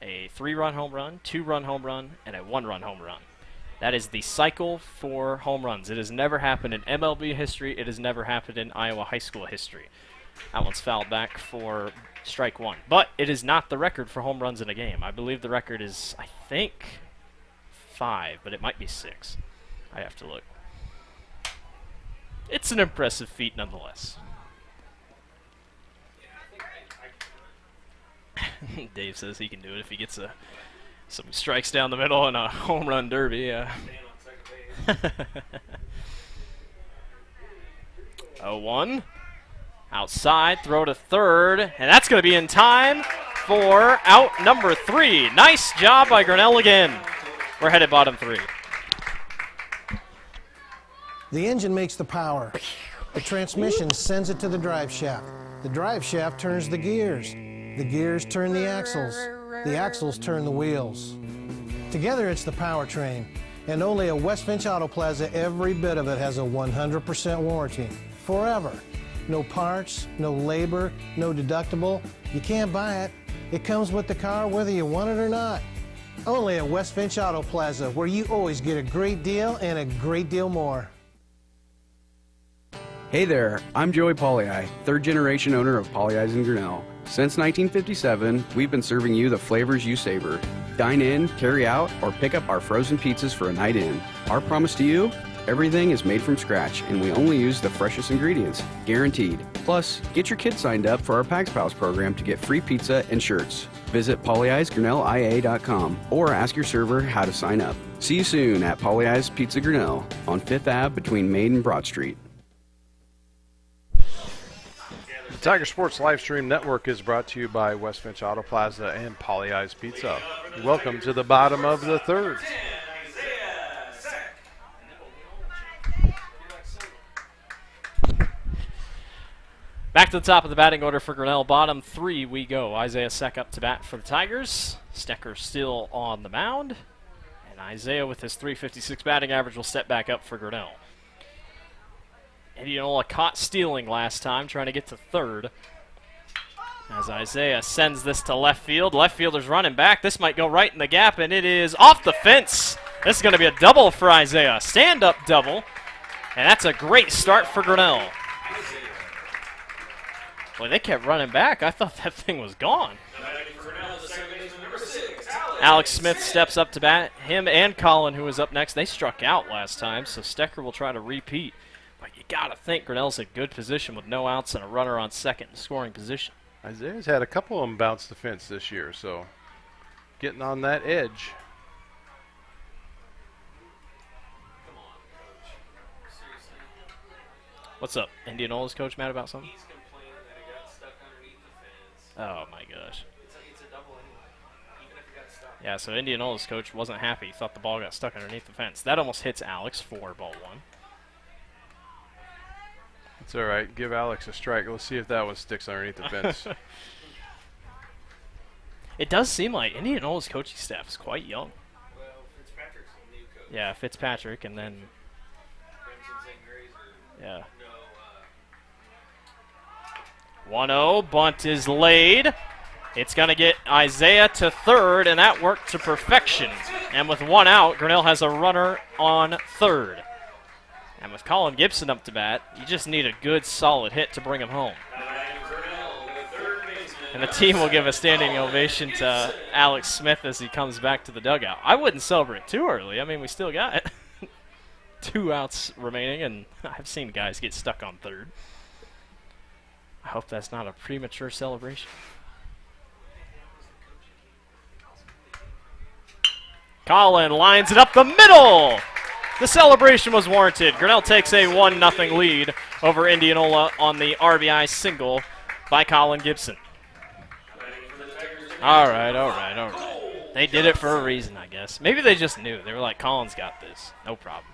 a 3-run home run, 2-run home run, and a 1-run home run. That is the cycle for home runs. It has never happened in MLB history. It has never happened in Iowa high school history. That one's fouled back for strike 1. But it is not the record for home runs in a game. I believe the record is, I think, 5, but it might be 6. I have to look. It's an impressive feat nonetheless. Dave says he can do it if he gets some strikes down the middle and a home run derby. Yeah. 0-1. Outside, throw to third, and that's going to be in time for out number 3. Nice job by Grinnell again. We're headed bottom 3. The engine makes the power. The transmission sends it to the drive shaft. The drive shaft turns the gears. The gears turn the axles. The axles turn the wheels. Together it's the powertrain. And only at West Finch Auto Plaza, every bit of it has a 100% warranty. Forever. No parts, no labor, no deductible. You can't buy it. It comes with the car whether you want it or not. Only at West Finch Auto Plaza, where you always get a great deal and a great deal more. Hey there, I'm Joey Pollyi, 3rd generation owner of Pollyi's in Grinnell. Since 1957, we've been serving you the flavors you savor. Dine in, carry out, or pick up our frozen pizzas for a night in. Our promise to you? Everything is made from scratch, and we only use the freshest ingredients, guaranteed. Plus, get your kids signed up for our Pags Pals program to get free pizza and shirts. Visit pollyi'sgrinnellia.com or ask your server how to sign up. See you soon at Pollyi's Pizza Grinnell on 5th Ave between Main and Broad Street. The Tiger Sports Livestream Network is brought to you by West Finch Auto Plaza and Pollyi's Pizza. Welcome to the bottom of the 3rd. Back to the top of the batting order for Grinnell. Bottom 3 we go. Isaiah Seck up to bat for the Tigers. Stecker still on the mound. And Isaiah with his .356 batting average will step back up for Grinnell. Indianola caught stealing last time, trying to get to third. As Isaiah sends this to left field. Left fielder's running back. This might go right in the gap, and it is off the fence. This is going to be a double for Isaiah. Stand-up double. And that's a great start for Grinnell. Boy, they kept running back. I thought that thing was gone. Alex Smith steps up to bat. Him and Colin, who was up next, they struck out last time, so Stecker will try to repeat. But you got to think Grinnell's in good position with no outs and a runner on second in scoring position. Isaiah's had a couple of them bounce the fence this year, so getting on that edge. What's up? Indianola's coach mad about something? He's complaining that it got stuck underneath the fence. Oh, my gosh. It's a double anyway, even if it got stuck. Yeah, so Indianola's coach wasn't happy. He thought the ball got stuck underneath the fence. That almost hits Alex for ball 1. It's all right. Give Alex a strike. Let's see if that one sticks underneath the fence. It does seem like Indianola's coaching staff is quite young. Well, Fitzpatrick's the new coach. Yeah, Fitzpatrick, and then Crimson St. Mary's or yeah. no, 1-0, bunt is laid. It's going to get Isaiah to third, and that worked to perfection. And with one out, Grinnell has a runner on third. And with Colin Gibson up to bat, you just need a good, solid hit to bring him home. And the team will give a standing ovation to Alex Smith as he comes back to the dugout. I wouldn't celebrate too early. I mean, we still got 2 outs remaining, and I've seen guys get stuck on third. I hope that's not a premature celebration. Colin lines it up the middle. The celebration was warranted. Grinnell takes a 1-0 lead over Indianola on the RBI single by Colin Gibson. All right. They did it for a reason, I guess. Maybe they just knew. They were like, Colin's got this. No problem.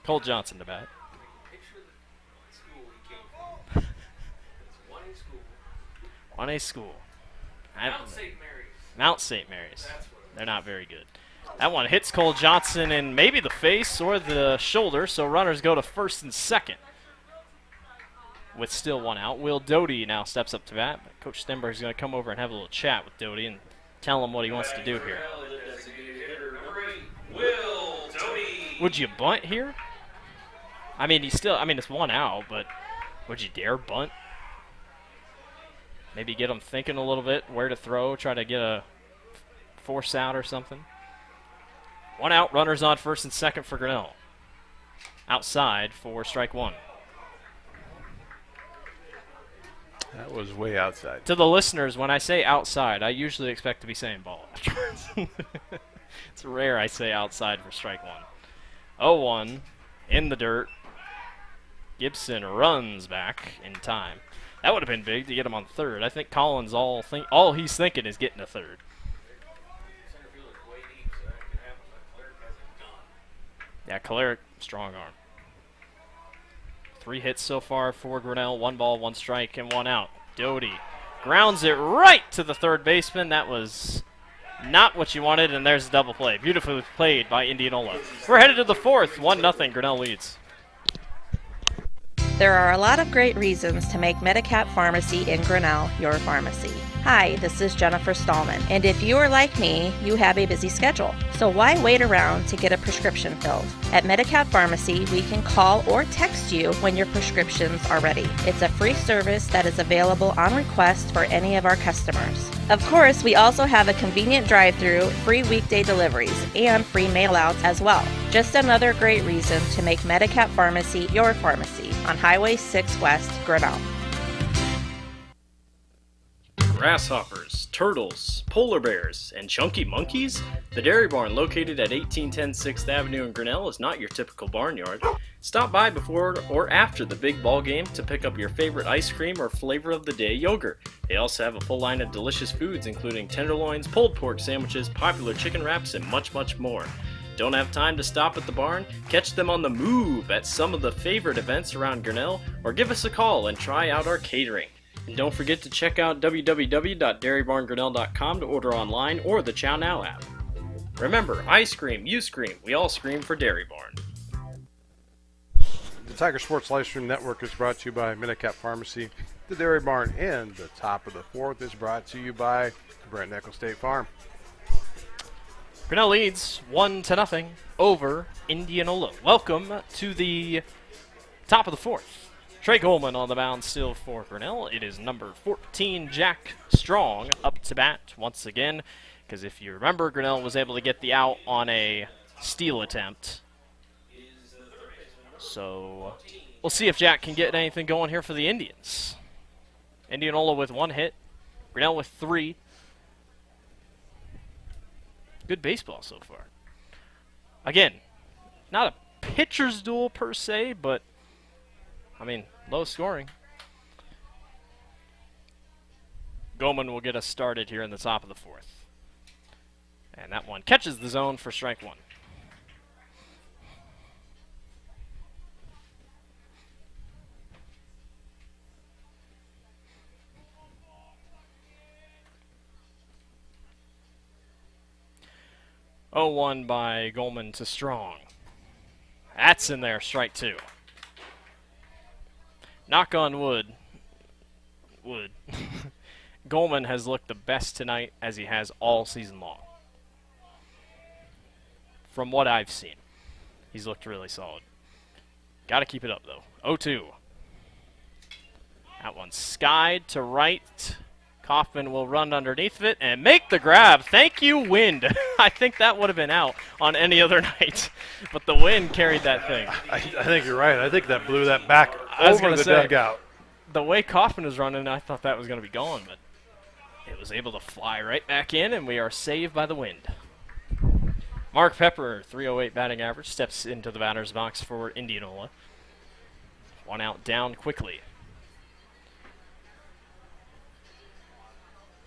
Cole Johnson to bat. picture the school he came from. It's 1A school. 1A school. Mount St. Mary's. Mount St. Mary's. That's what it They're not very good. That one hits Cole Johnson in maybe the face or the shoulder, so runners go to first and second. With still 1 out, Will Dodie now steps up to bat. But Coach Stenberg is going to come over and have a little chat with Dodie and tell him what he wants to do here. Will Dodie. Would you bunt here? I mean, it's 1 out, but would you dare bunt? Maybe get him thinking a little bit where to throw, try to get a force out or something. 1 out, runners on first and second for Grinnell. Outside for strike 1. That was way outside. To the listeners, when I say outside, I usually expect to be saying ball afterwards. It's rare I say outside for strike 1. 0-1 in the dirt. Gibson runs back in time. That would have been big to get him on third. I think Collins all he's thinking is getting a third. Center field is way deep, so that could happen, but Cleric has a gun. Yeah, Cleric, strong arm. 3 hits so far for Grinnell. 1 ball, 1 strike, and 1 out. Dodie grounds it right to the third baseman. That was not what you wanted, and there's a double play. Beautifully played by Indianola. We're headed to the 4th. 1-0, Grinnell leads. There are a lot of great reasons to make Medicap Pharmacy in Grinnell your pharmacy. Hi, this is Jennifer Stallman, and if you are like me, you have a busy schedule. So why wait around to get a prescription filled? At Medicap Pharmacy, we can call or text you when your prescriptions are ready. It's a free service that is available on request for any of our customers. Of course, we also have a convenient drive-through, free weekday deliveries, and free mail-outs as well. Just another great reason to make Medicap Pharmacy your pharmacy on Highway 6 West, Grinnell. Grasshoppers, turtles, polar bears, and chunky monkeys? The Dairy Barn, located at 1810 6th Avenue in Grinnell, is not your typical barnyard. Stop by before or after the big ball game to pick up your favorite ice cream or flavor of the day yogurt. They also have a full line of delicious foods, including tenderloins, pulled pork sandwiches, popular chicken wraps, and much, much more. Don't have time to stop at the barn? Catch them on the move at some of the favorite events around Grinnell, or give us a call and try out our catering. And don't forget to check out www.dairybarngrinnell.com to order online or the Chow Now app. Remember, I scream, you scream, we all scream for Dairy Barn. The Tiger Sports Livestream Network is brought to you by Medicap Pharmacy, the Dairy Barn, and the top of the 4th is brought to you by Brent Nickel State Farm. Grinnell leads 1-0 over Indianola. Welcome to the top of the 4th. Trey Coleman on the mound still for Grinnell. It is number 14, Jack Strong, up to bat once again. Because if you remember, Grinnell was able to get the out on a steal attempt. So we'll see if Jack can get anything going here for the Indians. Indianola with 1 hit. Grinnell with 3. Good baseball so far. Again, not a pitcher's duel per se, but, I mean, low scoring. Goldman will get us started here in the top of the 4th. And that one catches the zone for strike 1. 0-1 by Goldman to Strong. That's in there, strike 2. Knock on wood. Goldman has looked the best tonight as he has all season long. From what I've seen, he's looked really solid. Got to keep it up, though. 0-2. That one's skied to right. Kaufman will run underneath of it and make the grab. Thank you, wind. I think that would have been out on any other night, but the wind carried that thing. I think you're right. I think that blew that back I was over gonna the say, dugout. The way Kaufman was running, I thought that was going to be gone, but it was able to fly right back in, and we are saved by the wind. Mark Pepper, 308 batting average, steps into the batter's box for Indianola. 1 out, down quickly.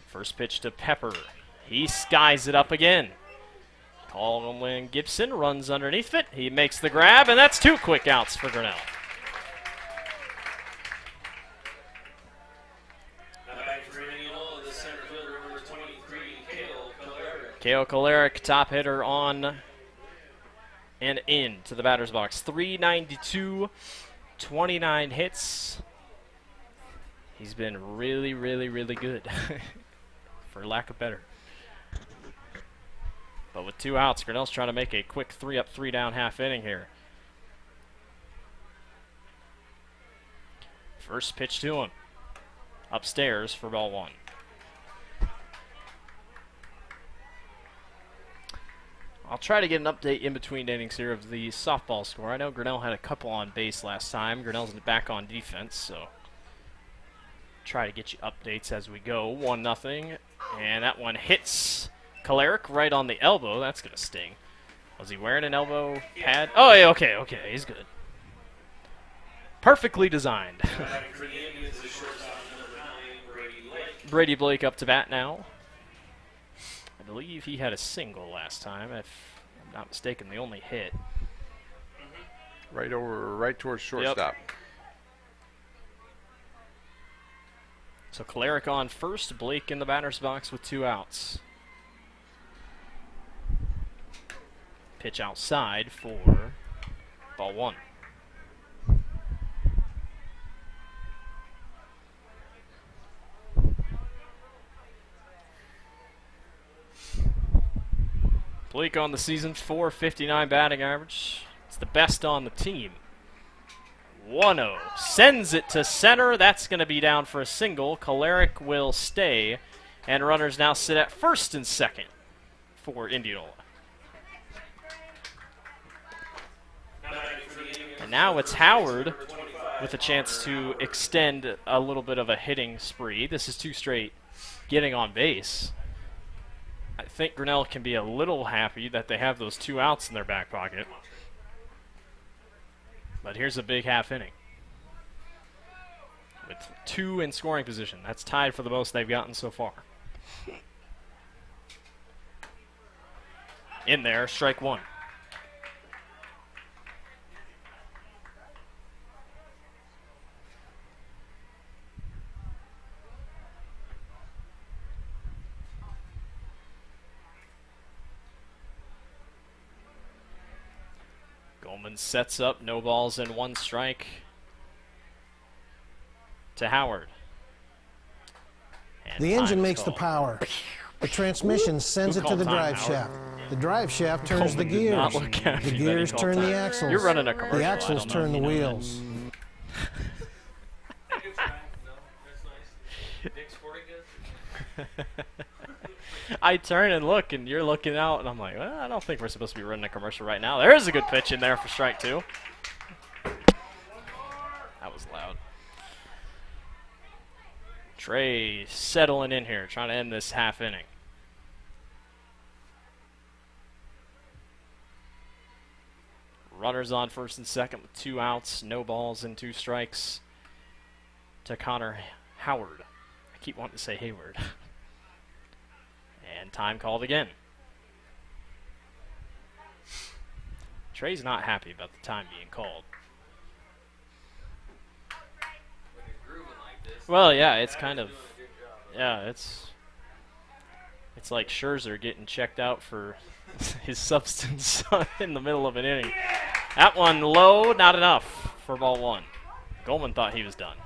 First pitch to Pepper. He skies it up again. Colin Gibson runs underneath it. He makes the grab, and that's 2 quick outs for Grinnell. Kale Kolarek, top hitter on and in to the batter's box. 392, 29 hits. He's been really, really, really good, for lack of better. But with 2 outs, Grinnell's trying to make a quick 3-up, 3-down half inning here. First pitch to him. Upstairs for ball 1. I'll try to get an update in between innings here of the softball score. I know Grinnell had a couple on base last time. Grinnell's back on defense, so try to get you updates as we go. 1-0, and that one hits Kolarek right on the elbow. That's going to sting. Was he wearing an elbow pad? Oh, yeah, okay, he's good. Perfectly designed. Brady Blake up to bat now. I believe he had a single last time, if I'm not mistaken, the only hit. Right towards shortstop. Yep. So Kolarek on first, Blake in the batter's box with 2 outs. Pitch outside for ball 1. Blake on the season, 459 batting average. It's the best on the team. 1-0. Sends it to center. That's going to be down for a single. Kolarek will stay. And runners now sit at first and second for Indianola. And now it's Howard with a chance to extend a little bit of a hitting spree. This is 2 straight getting on base. I think Grinnell can be a little happy that they have those 2 outs in their back pocket. But here's a big half inning. With 2 in scoring position. That's tied for the most they've gotten so far. In there, strike 1. Goldman sets up, no balls and 1 strike to Howard. And the engine makes called. the power. The transmission sends Who it to the called drive time, shaft. The drive shaft turns the Goldman did not gears. look at The me that he gears called turn time. the axles. You're running a commercial. The I axles don't know turn if the you know that. wheels. I turn and look, and you're looking out, and I'm like, well, I don't think we're supposed to be running a commercial right now. There's a good pitch in there for strike 2. That was loud. Trey settling in here, trying to end this half inning. Runners on first and second with 2 outs, no balls and 2 strikes to Connor Howard. I keep wanting to say Hayward. And time called again. Trey's not happy about the time being called. Well, yeah, it's kind of, yeah, it's like Scherzer getting checked out for his substance in the middle of an inning. That one low, not enough for ball one. Goldman thought he was done.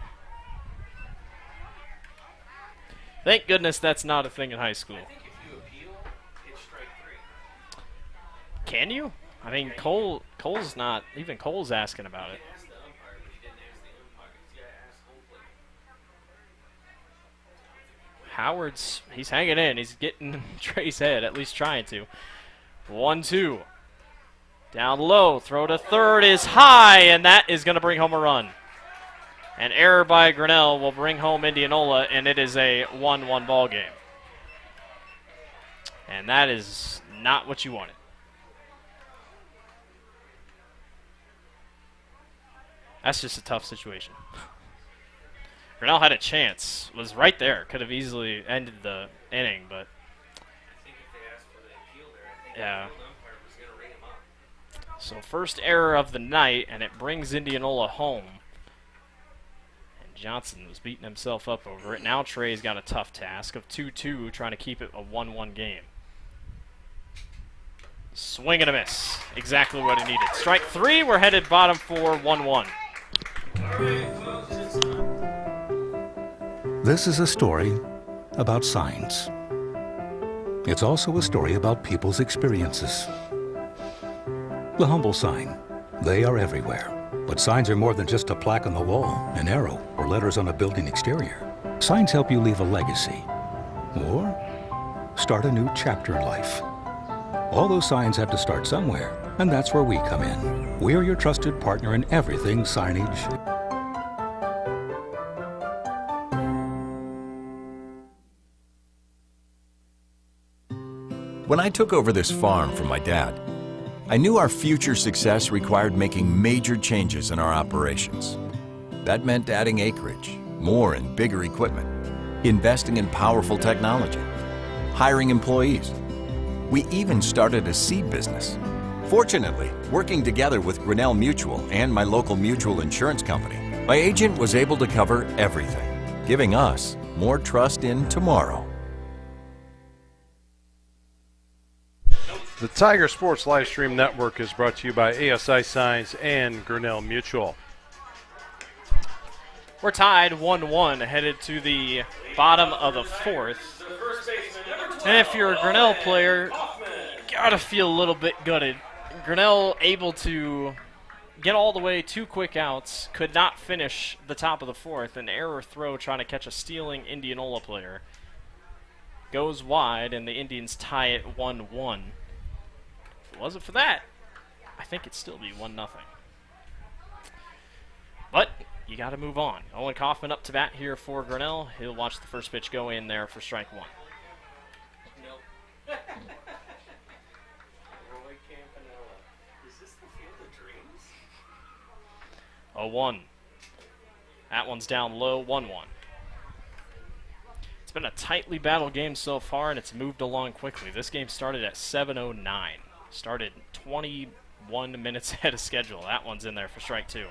Thank goodness that's not a thing in high school. I think if you appeal, it's strike 3. Can you? I mean, Cole's not, even Cole's asking about it. He asked the umpire, but he didn't ask the umpire. He's got to ask home plate. Howard's, he's hanging in. He's getting Trey's head, at least trying to. 1-2. Down low, throw to third is high, and that is going to bring home a run. An error by Grinnell will bring home Indianola, and it is a 1-1 ball game. And that is not what you wanted. That's just a tough situation. Grinnell had a chance, was right there, could have easily ended the inning, but I think if they asked for the appeal there, I think yeah. the umpire was going to ring him up. So first error of the night, and it brings Indianola home. And Johnson was beating himself up over it. Now Trey's got a tough task of 2-2, trying to keep it a 1-1 game. Swing and a miss. Exactly what he needed. Strike 3, we're headed bottom 4, 1-1. This is a story about signs. It's also a story about people's experiences. The humble sign. They are everywhere. But signs are more than just a plaque on the wall, an arrow, or letters on a building exterior. Signs help you leave a legacy or start a new chapter in life. All those signs have to start somewhere, and that's where we come in. We're your trusted partner in everything signage. When I took over this farm from my dad, I knew our future success required making major changes in our operations. That meant adding acreage, more and bigger equipment, investing in powerful technology, hiring employees. We even started a seed business. Fortunately, working together with Grinnell Mutual and my local mutual insurance company, my agent was able to cover everything, giving us more trust in tomorrow. The Tiger Sports Livestream Network is brought to you by ASI Signs and Grinnell Mutual. We're tied 1-1, headed to the bottom of the 4th. And if you're a Grinnell player, you gotta feel a little bit gutted. Grinnell able to get all the way 2 quick outs, could not finish the top of the 4th. An error throw trying to catch a stealing Indianola player. Goes wide, and the Indians tie it 1-1. If it wasn't for that, I think it'd still be 1-0. But you got to move on. Owen Kaufman up to bat here for Grinnell. He'll watch the first pitch go in there for strike 1. Nope. Roy Campanella. Is this the Field of Dreams? 0-1. That one's down low, 1-1. It's been a tightly battled game so far, and it's moved along quickly. This game started at 7:09. Started 21 minutes ahead of schedule. That one's in there for strike 2.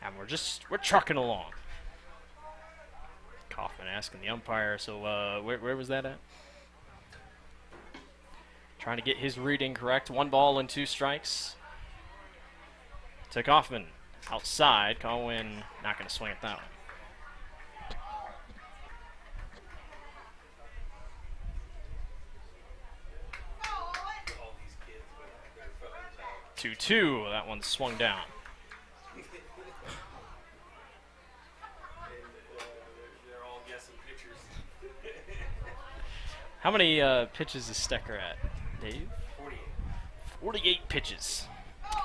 And we're trucking along. Kaufman asking the umpire, so where was that at? Trying to get his reading correct. 1 ball and 2 strikes. To Kaufman. Outside. Cohen not going to swing at that one. 2-2. That one's swung down. They're all guessing pitchers. How many pitches is Stecker at, Dave? 48. 48 pitches.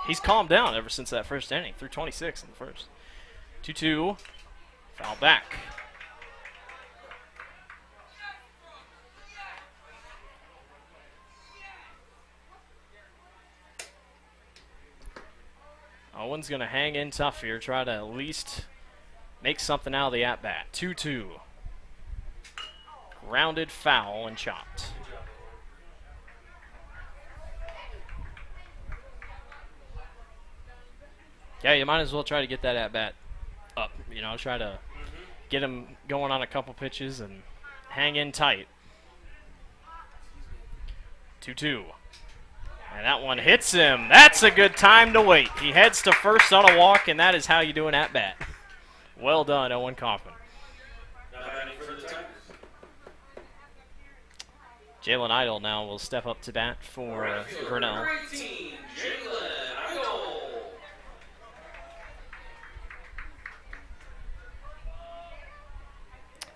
He's calmed down ever since that first inning. Threw 26 in the first. 2-2. Foul back. Owen's going to hang in tough here, try to at least make something out of the at-bat. 2-2. Grounded, foul, and chopped. Yeah, you might as well try to get that at-bat up. You know, try to get him going on a couple pitches and hang in tight. 2-2. And that one hits him. That's a good time to wait. He heads to first on a walk, and that is how you do an at-bat. Well done, Owen Kaufman. Jalen Idle now will step up to bat for Grinnell.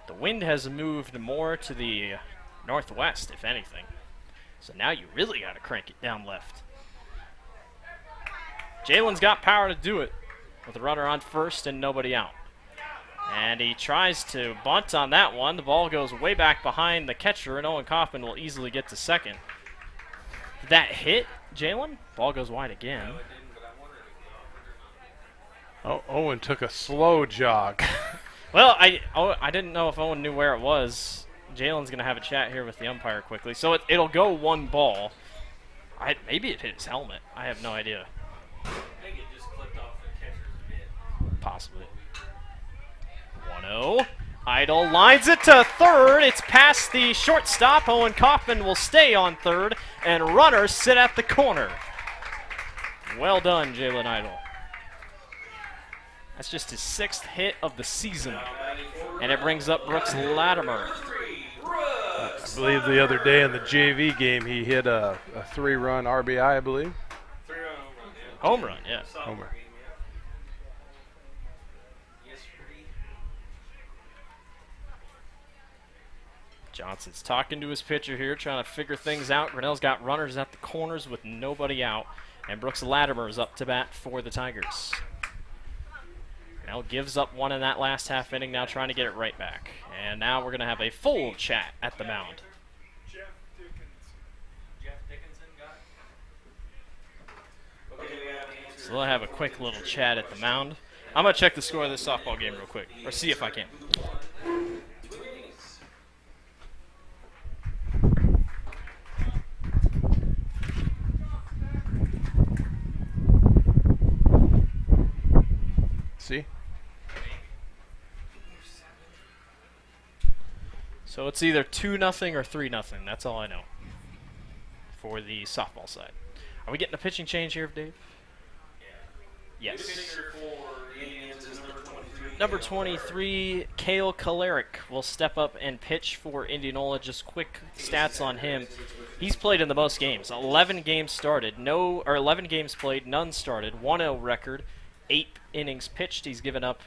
The wind has moved more to the northwest, if anything. So now you really got to crank it down left. Jalen's got power to do it with a runner on first and nobody out. And he tries to bunt on that one. The ball goes way back behind the catcher, and Owen Kaufman will easily get to second. Did that hit Jalen? Ball goes wide again. Oh, Owen took a slow jog. Well, I didn't know if Owen knew where it was. Jalen's going to have a chat here with the umpire quickly. So it'll go one ball. Maybe it hit his helmet. I have no idea. I think it just clipped off the catcher's mitt. Possibly. 1-0. Idle lines it to third. It's past the shortstop. Owen Kaufman will stay on third, and runners sit at the corner. Well done, Jalen Idle. That's just his 6th hit of the season. And it brings up Brooks Latimer. I believe the other day in the JV game he hit a 3-run RBI, I believe. Home run, yeah. Homer. Johnson's talking to his pitcher here, trying to figure things out. Grinnell's got runners at the corners with nobody out. And Brooks Latimer is up to bat for the Tigers. Grinnell gives up one in that last half inning, now trying to get it right back. And now we're going to have a full chat at the mound. Jeff Dickinson got it. So we'll have a quick little chat at the mound. I'm going to check the score of this softball game real quick, or see if I can. See? So it's either 2-0 or 3-0. That's all I know for the softball side. Are we getting a pitching change here, Dave? Yes. Number 23, Cale Kalarick will step up and pitch for Indianola. Just quick stats on him. He's played in the most games. 11 games started, 11 games played, none started. 1-0 record, 8 innings pitched. He's given up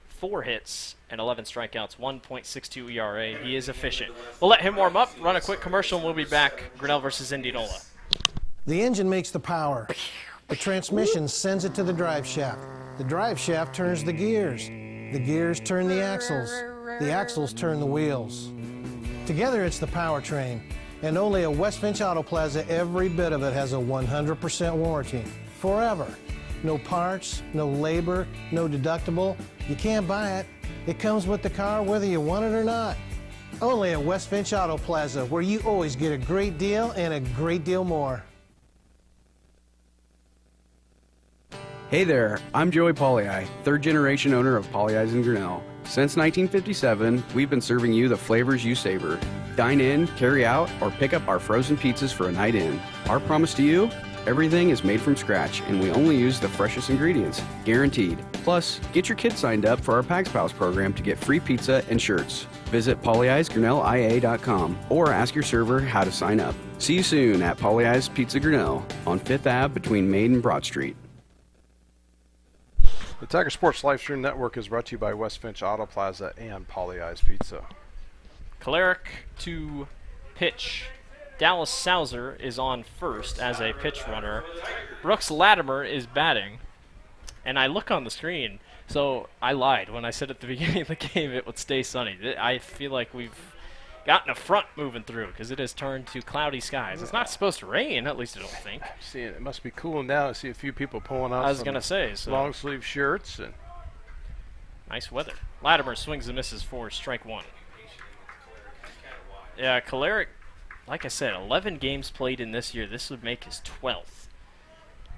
4 hits and 11 strikeouts, 1.62 ERA. He is efficient. We'll let him warm up, run a quick commercial, and we'll be back. Grinnell versus Indianola. The engine makes the power. The transmission sends it to the drive shaft. The drive shaft turns the gears. The gears turn the axles. The axles turn the wheels. Together it's the powertrain. And only at West Finch Auto Plaza, every bit of it has a 100% warranty. Forever. No parts, no labor, no deductible. You can't buy it. It comes with the car whether you want it or not. Only at West Finch Auto Plaza, where you always get a great deal and a great deal more. Hey there, I'm Joey Pollyi, 3rd generation owner of Pollyi's in Grinnell. Since 1957, we've been serving you the flavors you savor. Dine in, carry out, or pick up our frozen pizzas for a night in. Our promise to you? Everything is made from scratch, and we only use the freshest ingredients, guaranteed. Plus, get your kids signed up for our Pags Pals program to get free pizza and shirts. Visit pollyi'sgrinnellia.com or ask your server how to sign up. See you soon at Pollyi's Pizza Grinnell on 5th Ave between Main and Broad Street. The Tiger Sports Livestream Network is brought to you by West Finch Auto Plaza and Pollyi's Pizza. Kalarick to pitch. Dallas Sauser is on first as a pitch runner. Brooks Latimer is batting. And I look on the screen, so I lied when I said at the beginning of the game it would stay sunny. I feel like we've gotten a front moving through because it has turned to cloudy skies. It's not supposed to rain, at least I don't think. See, it must be cooling down. I see a few people pulling out I was going to say. So. Long sleeve shirts. And nice weather. Latimer swings and misses for strike 1. Yeah, Kalarick, like I said, 11 games played in this year. This would make his 12th.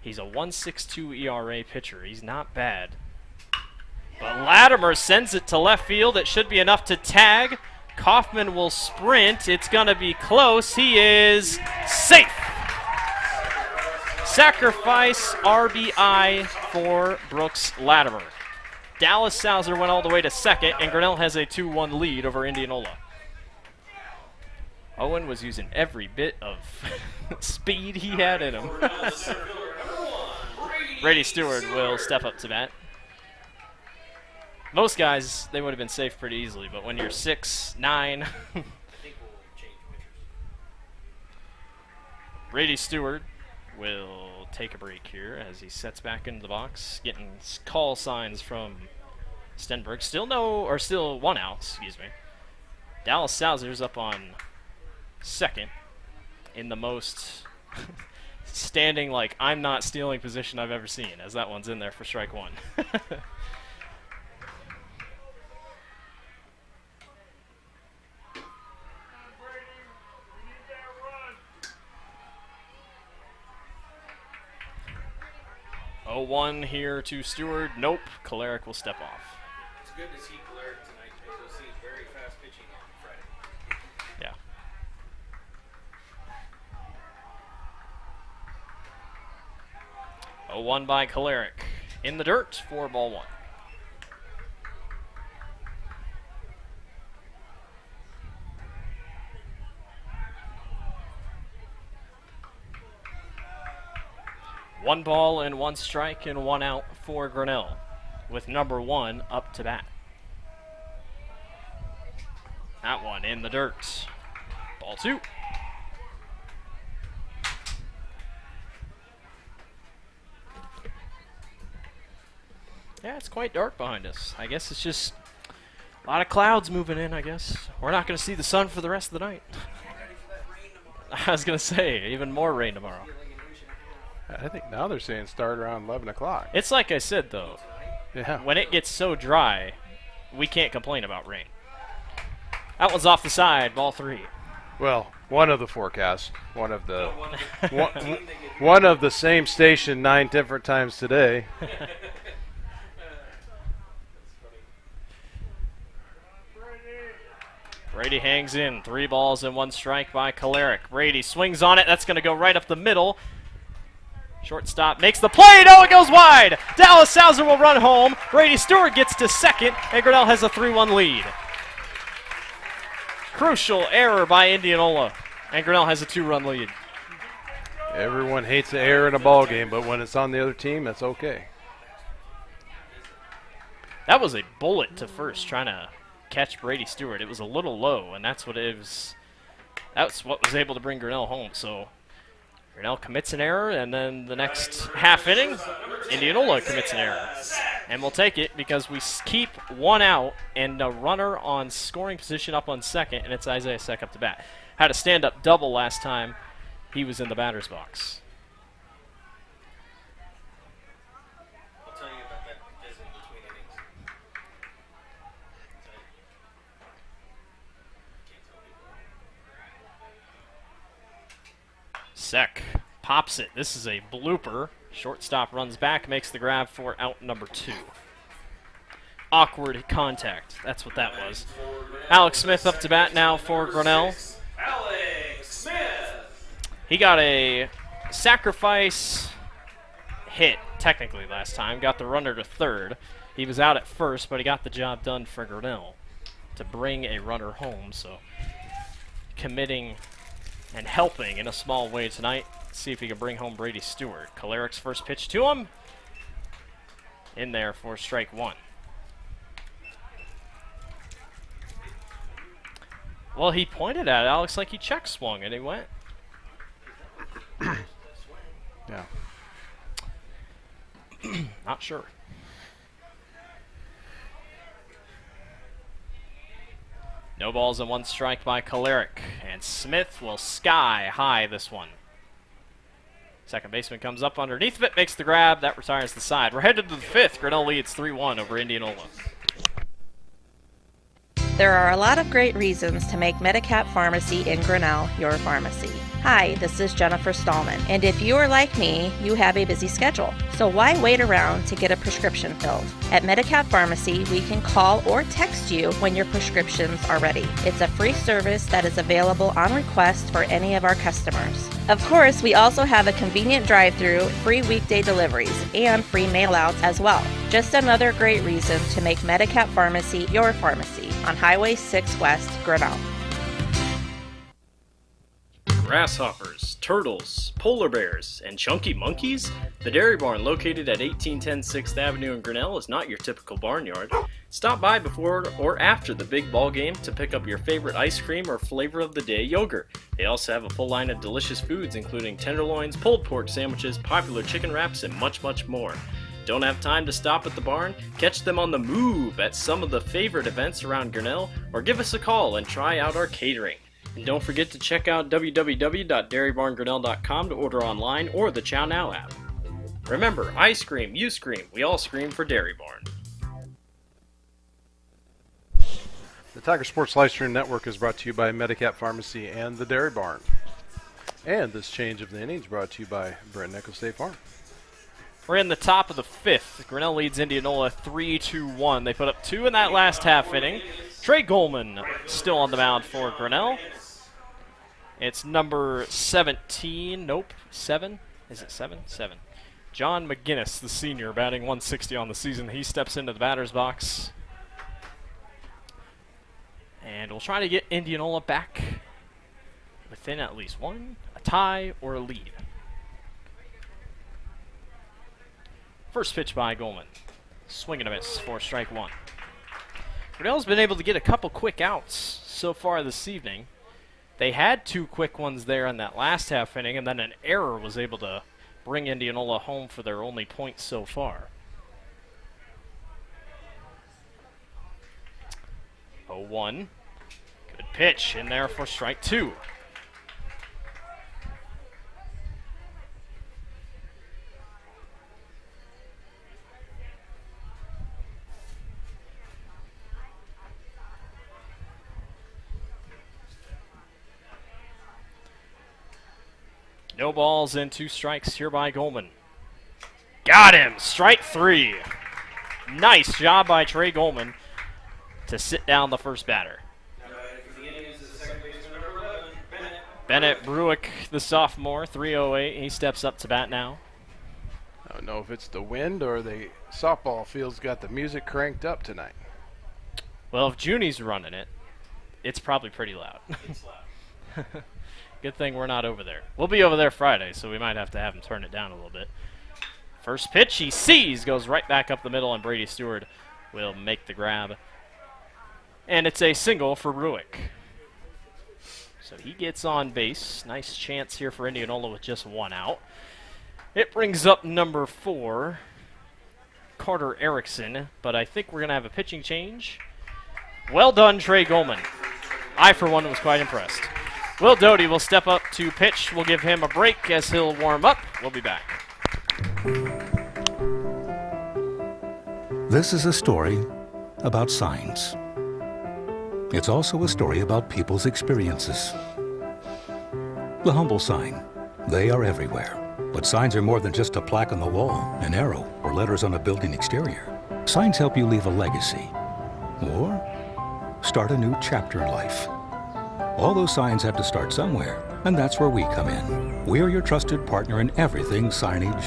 He's a 1.62 ERA pitcher. He's not bad. But Latimer sends it to left field. It should be enough to tag. Kaufman will sprint. It's going to be close. He is safe. Sacrifice RBI for Brooks Latimer. Dallas Sauser went all the way to second, and Grinnell has a 2-1 lead over Indianola. Owen was using every bit of speed he had in him. Brady Stewart will step up to bat. Most guys, they would have been safe pretty easily, but when you're 6'9", Brady Stewart will take a break here as he sets back into the box, getting call signs from Stenberg. Still 1 out, excuse me. Dallas Sauser's up on second in the most standing like I'm not stealing position I've ever seen, as that one's in there for strike 1. 0-1 here to Stewart. Nope. Kolarek will step off. It's good to see Kolarek tonight because you'll see very fast pitching on Friday. Yeah. 0-1 by Kolarek. In the dirt, 4-1. One ball and 1 strike and 1 out for Grinnell, with number 1 up to bat. That one in the dirt. Ball 2. Yeah, it's quite dark behind us. I guess it's just a lot of clouds moving in, I guess. We're not going to see the sun for the rest of the night. I was going to say, even more rain tomorrow. I think now they're saying start around 11 o'clock. It's like I said, though. Yeah. When it gets so dry, we can't complain about rain. That one's off the side, ball 3. Well, one of the forecasts, one of the one of the same station 9 different times today. Brady hangs in. 3 balls and 1 strike by Kolarek. Brady swings on it. That's going to go right up the middle. Shortstop makes the play. No, it goes wide. Dallas Sauser will run home. Brady Stewart gets to second, and Grinnell has a 3-1 lead. Crucial error by Indianola, and Grinnell has a 2-run lead. Everyone hates the error in a ball game, but when it's on the other team, that's okay. That was a bullet to first, trying to catch Brady Stewart. It was a little low, and that's what was able to bring Grinnell home. So Grinnell commits an error, and then the next half inning, Indianola commits an error. And we'll take it because we keep 1 out and a runner on scoring position up on second, and it's Isaiah Seck up to bat. Had a stand-up double last time he was in the batter's box. I'll tell you about that visit between innings. Seck pops it. This is a blooper. Shortstop runs back, makes the grab for out number 2. Awkward contact. That's what that was. Alex Smith up to bat now for Grinnell. Alex Smith. He got a sacrifice hit, technically, last time. Got the runner to third. He was out at first, but he got the job done for Grinnell to bring a runner home. So committing and helping in a small way tonight. See if he can bring home Brady Stewart. Kolarek's first pitch to him. In there for strike 1. Well, he pointed at Alex like he check swung, and he went. Yeah. Not sure. No balls and 1 strike by Kolarek. And Smith will sky high this one. Second baseman comes up underneath of it, makes the grab. That retires the side. We're headed to the 5th. Grinnell leads 3-1 over Indianola. There are a lot of great reasons to make Medicap Pharmacy in Grinnell your pharmacy. Hi, this is Jennifer Stallman, and if you are like me, you have a busy schedule. So why wait around to get a prescription filled? At Medicap Pharmacy, we can call or text you when your prescriptions are ready. It's a free service that is available on request for any of our customers. Of course, we also have a convenient drive-through, free weekday deliveries, and free mail-outs as well. Just another great reason to make Medicap Pharmacy your pharmacy on Highway 6 West, Grinnell. Grasshoppers, turtles, polar bears, and chunky monkeys? The Dairy Barn, located at 1810 6th Avenue in Grinnell, is not your typical barnyard. Stop by before or after the big ball game to pick up your favorite ice cream or flavor of the day yogurt. They also have a full line of delicious foods, including tenderloins, pulled pork sandwiches, popular chicken wraps, and much, much more. Don't have time to stop at the barn? Catch them on the move at some of the favorite events around Grinnell, or give us a call and try out our catering. And don't forget to check out www.dairybarngrinnell.com to order online or the Chow Now app. Remember, I scream, you scream, we all scream for Dairy Barn. The Tiger Sports Livestream Network is brought to you by Medicap Pharmacy and the Dairy Barn. And this change of the innings brought to you by Brent Nichols State Farm. We're in the top of the fifth. Grinnell leads Indianola 3-1. They put up 2 in that last half inning. Trey Goldman still on the mound for Grinnell. It's number 17. Nope, 7. Is it 7? 7. John McGinnis, the senior, batting 160 on the season. He steps into the batter's box. And we'll try to get Indianola back within at least one, a tie, or a lead. First pitch by Goldman. Swing and a miss for strike one. Grinnell's been able to get a couple quick outs so far this evening. They had 2 quick ones there in that last half inning, and then an error was able to bring Indianola home for their only point so far. 0-1. Good pitch in there for strike 2. No balls and 2 strikes here by Goldman. Got him! Strike 3. Nice job by Trey Goldman to sit down the first batter. Bennett Bruick, the sophomore, 308. He steps up to bat now. I don't know if it's the wind or the softball field's got the music cranked up tonight. Well, if Junie's running it, it's probably pretty loud. It's loud. Good thing we're not over there. We'll be over there Friday, so we might have to have him turn it down a little bit. First pitch he sees, goes right back up the middle, and Brady Stewart will make the grab. And it's a single for Ruick. So he gets on base. Nice chance here for Indianola with just 1 out. It brings up number 4, Carter Erickson, but I think we're going to have a pitching change. Well done, Trey Goldman. I, for one, was quite impressed. Will Dodie will step up to pitch. We'll give him a break as he'll warm up. We'll be back. This is a story about signs. It's also a story about people's experiences. The humble sign. They are everywhere. But signs are more than just a plaque on the wall, an arrow, or letters on a building exterior. Signs help you leave a legacy or start a new chapter in life. All those signs have to start somewhere, and that's where we come in. We're your trusted partner in everything signage.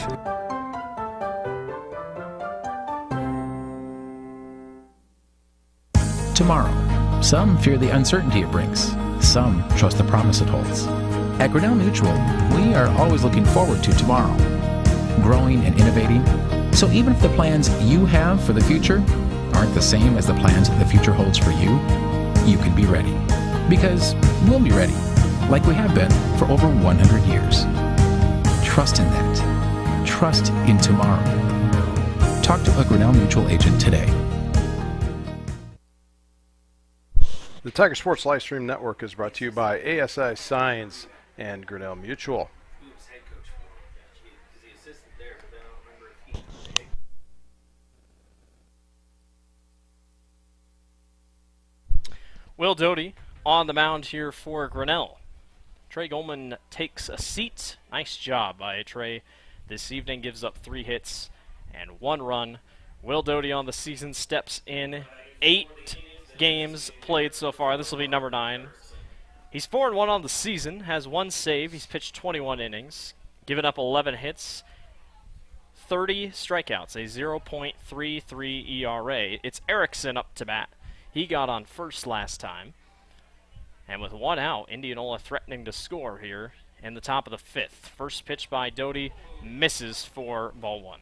Tomorrow. Some fear the uncertainty it brings. Some trust the promise it holds. At Grinnell Mutual, we are always looking forward to tomorrow, growing and innovating. So even if the plans you have for the future aren't the same as the plans the future holds for you, you can be ready. Because we'll be ready, like we have been for over 100 years. Trust in that. Trust in tomorrow. Talk to a Grinnell Mutual agent today. The Tiger Sports Livestream Network is brought to you by ASI Signs and Grinnell Mutual. Who was head coach for? Is he assistant there? But then I don't remember if he was head. Will Dodie on the mound here for Grinnell. Trey Goldman takes a seat. Nice job by Trey this evening. Gives up 3 hits and 1 run. Will Dodie on the season steps in. 8 games played so far. This will be number 9. He's 4-1 on the season. Has 1 save. He's pitched 21 innings. Given up 11 hits. 30 strikeouts. A 0.33 ERA. It's Erickson up to bat. He got on first last time. And with 1 out, Indianola threatening to score here in the top of the 5th. First pitch by Dodie misses for ball 1.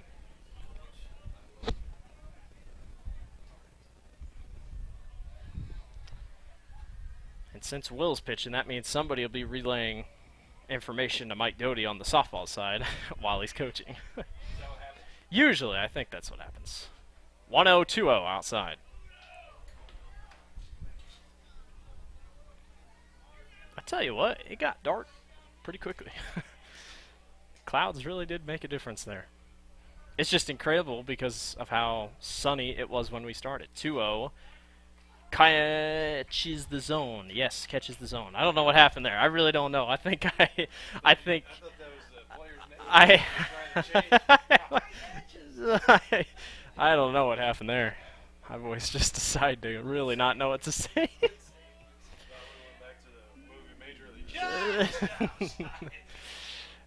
And since Will's pitching, that means somebody will be relaying information to Mike Dodie on the softball side while he's coaching. Usually, I think that's what happens. 1-0, 2-0 outside. I tell you what, it got dark pretty quickly. Clouds really did make a difference there. It's just incredible because of how sunny it was when we started. 2-0. Catches the zone. Yes, catches the zone. I don't know what happened there. I really don't know. I think I don't know what happened there. I've always just decided to really not know what to say.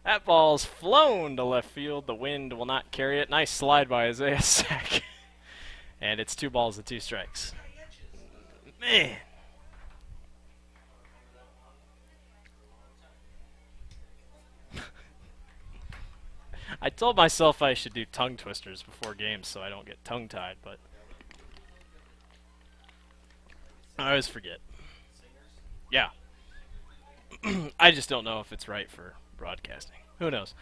That ball's flown to left field. The wind will not carry it. Nice slide by Isaiah Sack. And it's 2 balls and 2 strikes. Man. I told myself I should do tongue twisters before games so I don't get tongue-tied, but I always forget. Yeah. I just don't know if it's right for broadcasting. Who knows?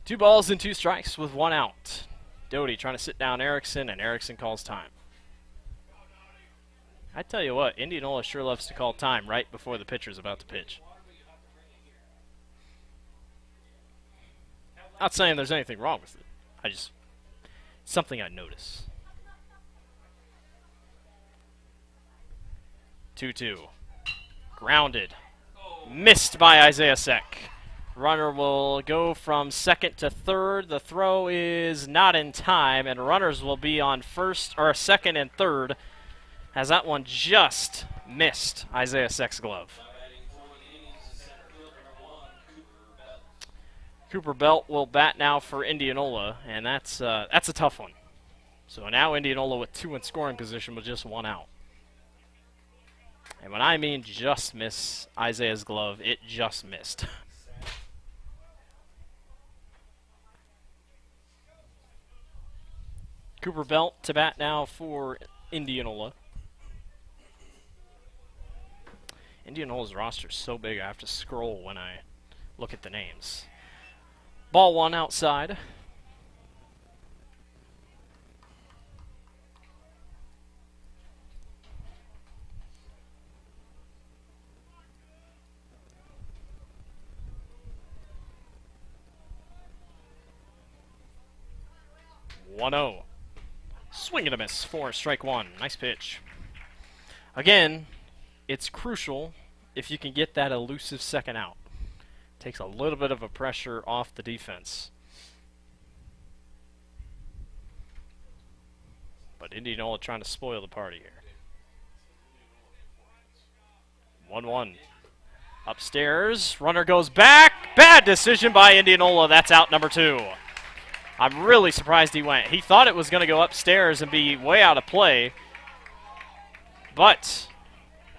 2 balls and 2 strikes with 1 out. Dodie trying to sit down Erickson, and Erickson calls time. I tell you what, Indianola sure loves to call time right before the pitcher's about to pitch. Not saying there's anything wrong with it. Something I notice. 2-2. Grounded. Missed by Isaiah Sack. Runner will go from second to third. The throw is not in time, and runners will be on first or second and third, as that one just missed Isaiah Sack's glove. Cooper Belt will bat now for Indianola, and that's a tough one. So now Indianola with 2 in scoring position with just 1 out. And when I mean just miss Isaiah's glove, it just missed. Cooper Belt to bat now for Indianola. Indianola's roster is so big I have to scroll when I look at the names. Ball 1 outside. One-0. Swing and a miss for strike 1. Nice pitch. Again, it's crucial if you can get that elusive second out. Takes a little bit of a pressure off the defense. But Indianola trying to spoil the party here. 1-1. Upstairs. Runner goes back. Bad decision by Indianola. That's out number 2. I'm really surprised he went. He thought it was going to go upstairs and be way out of play. But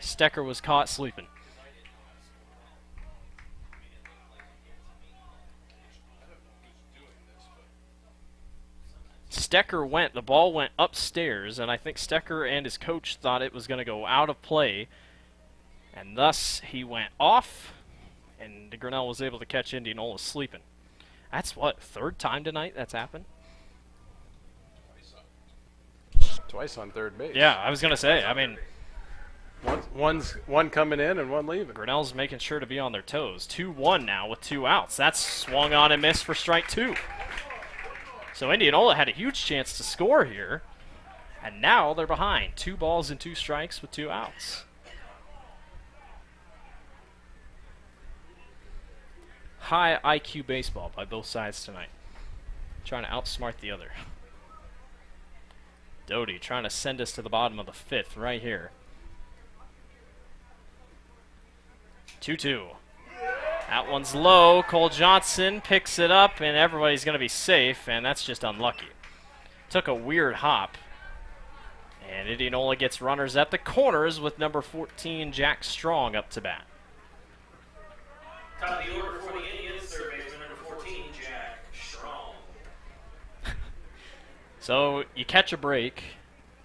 Stecker was caught sleeping. Stecker went. The ball went upstairs, and I think Stecker and his coach thought it was going to go out of play. And thus, he went off, and Grinnell was able to catch Indianola sleeping. That's what, 3rd time tonight that's happened? Twice on third base. Yeah, I was going to say, I mean, one coming in and 1 leaving. Grinnell's making sure to be on their toes. 2-1 now with 2 outs. That's swung on and missed for strike 2. So Indianola had a huge chance to score here, and now they're behind. 2 balls and 2 strikes with 2 outs. high IQ baseball by both sides tonight. Trying to outsmart the other. Dodie trying to send us to the bottom of the 5th right here. 2-2. That one's low. Cole Johnson picks it up, and everybody's going to be safe, and that's just unlucky. Took a weird hop. And Indianola gets runners at the corners with number 14, Jack Strong, up to bat. Top of the order for the Indians, third baseman number 14, Jack Strong. So you catch a break,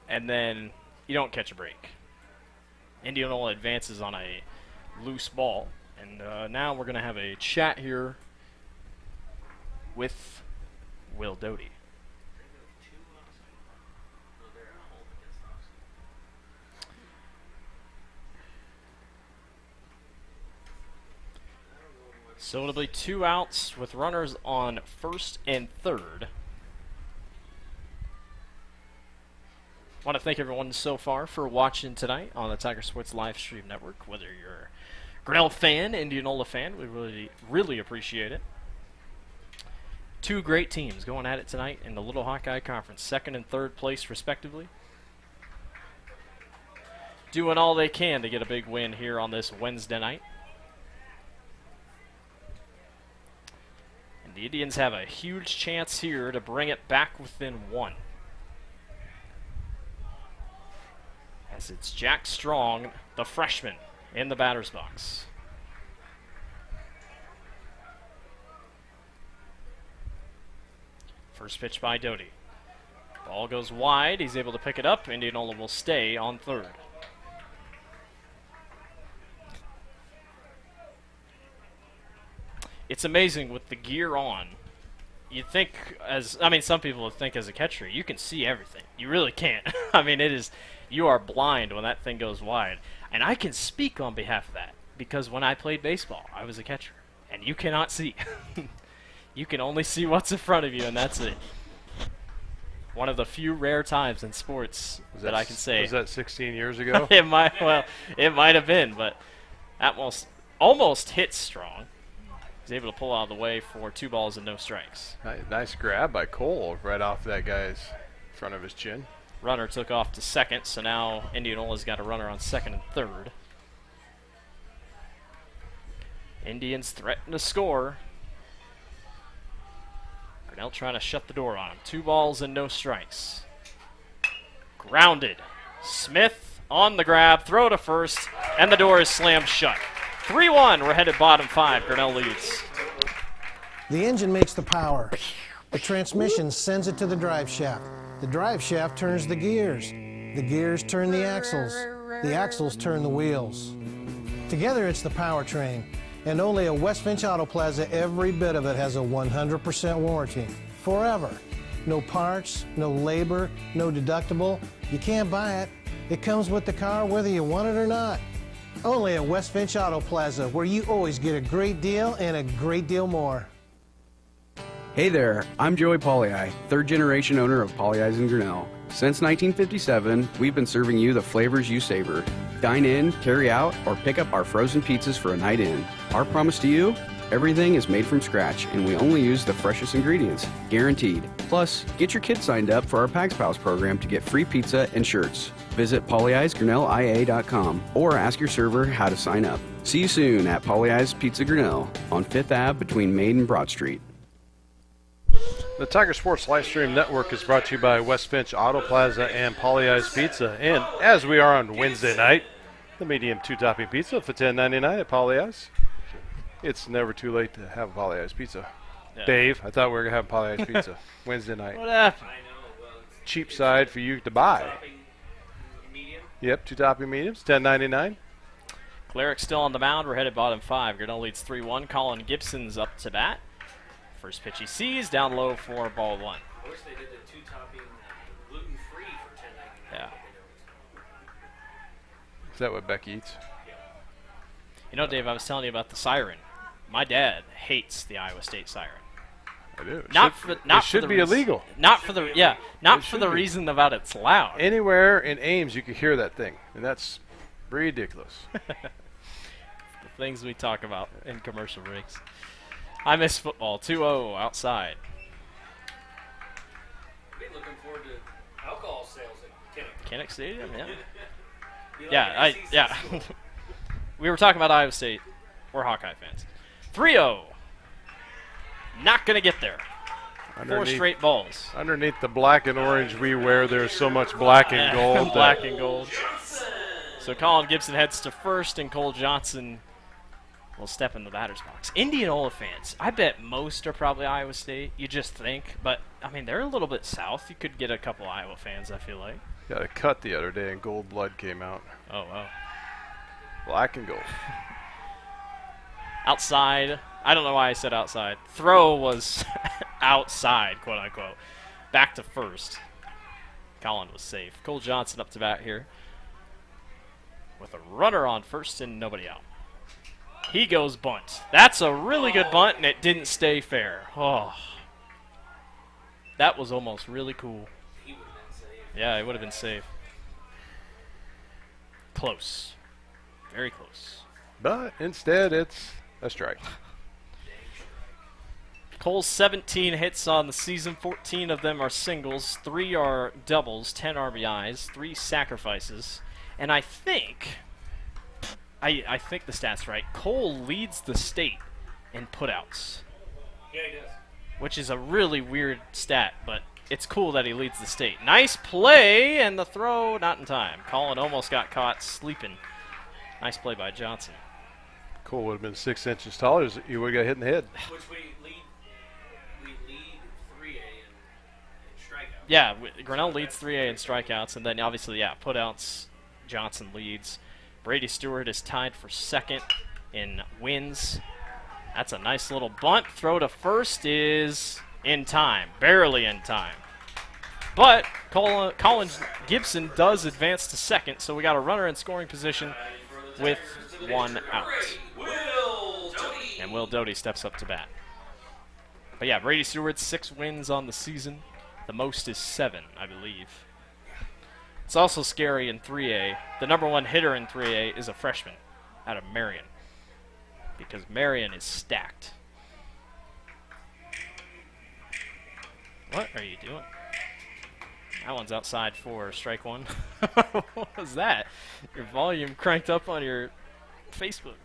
and then you don't catch a break. Indianola advances on a loose ball. And now we're going to have a chat here with Will Dodie. So it'll be 2 outs with runners on 1st and 3rd. Want to thank everyone so far for watching tonight on the Tiger Sports Live Stream Network. Whether you're a Grinnell fan, Indianola fan, we really appreciate it. 2 great teams going at it tonight in the Little Hawkeye Conference, 2nd and 3rd place respectively. Doing all they can to get a big win here on this Wednesday night. And the Indians have a huge chance here to bring it back within 1. As it's Jack Strong, the freshman, in the batter's box. First pitch by Dodie. Ball goes wide. He's able to pick it up. Indianola will stay on 3rd. It's amazing with the gear on. You think some people think as a catcher, you can see everything. You really can't. I mean, you are blind when that thing goes wide. And I can speak on behalf of that because when I played baseball, I was a catcher. And you cannot see. You can only see what's in front of you, and that's it. One of the few rare times in sports that I can say. Was that 16 years ago? It might have been, but that almost hit Strong. He's able to pull out of the way for 2 balls and no strikes. Nice grab by Cole right off that guy's front of his chin. Runner took off to 2nd, so now Indianola's got a runner on 2nd and 3rd. Indians threaten to score. Grinnell trying to shut the door on him. 2 balls and no strikes. Grounded. Smith on the grab, throw to first, and the door is slammed shut. 3-1, we're headed bottom 5. Grinnell leads. The engine makes the power. The transmission sends it to the drive shaft. The drive shaft turns the gears. The gears turn the axles. The axles turn the wheels. Together it's the powertrain. And only at West Finch Auto Plaza, every bit of it has a 100% warranty. Forever. No parts, no labor, no deductible. You can't buy it. It comes with the car whether you want it or not. Only at West Finch Auto Plaza, where you always get a great deal and a great deal more. Hey there, I'm Joey Pollei, 3rd generation owner of Polley's in Grinnell. Since 1957, we've been serving you the flavors you savor. Dine in, carry out, or pick up our frozen pizzas for a night in. Our promise to you? Everything is made from scratch, and we only use the freshest ingredients, guaranteed. Plus, get your kids signed up for our Pags Pals program to get free pizza and shirts. Visit polleisgrinnellia.com or ask your server how to sign up. See you soon at Polley's Pizza Grinnell on 5th Ave between Main and Broad Street. The Tiger Sports Live Stream Network is brought to you by West Finch Auto Plaza and Polley's Pizza. And as we are on Wednesday night, the medium 2-topping pizza for $10.99 at Polley's. It's never too late to have a Polley's Pizza. Yeah. Dave, I thought we were going to have Polley's Pizza Wednesday night. What happened? Cheap side for you to buy. Medium. Yep, 2-topping mediums, $10.99. Cleric still on the mound. We're headed bottom 5. Grinnell leads 3-1. Colin Gibson's up to bat. First pitch he sees, down low for ball 1. I wish they did the 2-topping gluten-free for $10.99. Yeah. Is that what Becky eats? You know, Dave, I was telling you about the siren. My dad hates the Iowa State siren. I do. It should be illegal. Not for the reason about it's loud. Anywhere in Ames you could hear that thing, and that's ridiculous. The things we talk about in commercial breaks. I miss football. 2-0 outside. Be looking forward to alcohol sales at Kinnick Stadium, yeah. Be Yeah, like an SEC yeah. school. We were talking about Iowa State. We're Hawkeye fans. 3-0. Not going to get there. 4 straight balls. Underneath the black and orange we wear, there's so much black and gold. Black and gold. So Colin Gibson heads to first, and Cole Johnson will step in the batter's box. Indianola fans, I bet most are probably Iowa State. You just think. But, I mean, they're a little bit south. You could get a couple Iowa fans, I feel like. Got a cut the other day and gold blood came out. Oh, wow. Black and gold. Outside. I don't know why I said outside. Throw was outside, quote unquote. Back to first. Colin was safe. Cole Johnson up to bat here with a runner on first and nobody out. He goes bunt. That's a really good bunt, and it didn't stay fair. Oh, that was almost really cool. He would have been safe. Yeah, it would have been safe. Close. Very close. But instead, it's a strike. Cole's 17 hits on the season. 14 of them are singles. 3 are doubles. 10 RBIs. 3 sacrifices. And I think the stat's right. Cole leads the state in putouts, Yeah, he does. which is a really weird stat, but it's cool that he leads the state. Nice play, and the throw not in time. Colin almost got caught sleeping. Nice play by Johnson. Cole would have been 6 inches taller. You would have got hit in the head. Which we lead 3A in strikeouts. Yeah, Grinnell leads 3A in strikeouts, and then obviously, yeah, putouts, Johnson leads. Brady Stewart is tied for second in wins. That's a nice little bunt. Throw to first is in time, barely in time. But Colin Gibson does advance to second, so we got a runner in scoring position with 1 out. And Will Dodie steps up to bat. But yeah, Brady Stewart, 6 wins on the season. The most is 7, I believe. It's also scary in 3A. The number 1 hitter in 3A is a freshman out of Marion, because Marion is stacked. What are you doing? That one's outside for strike 1. What was that? Your volume cranked up on your Facebook.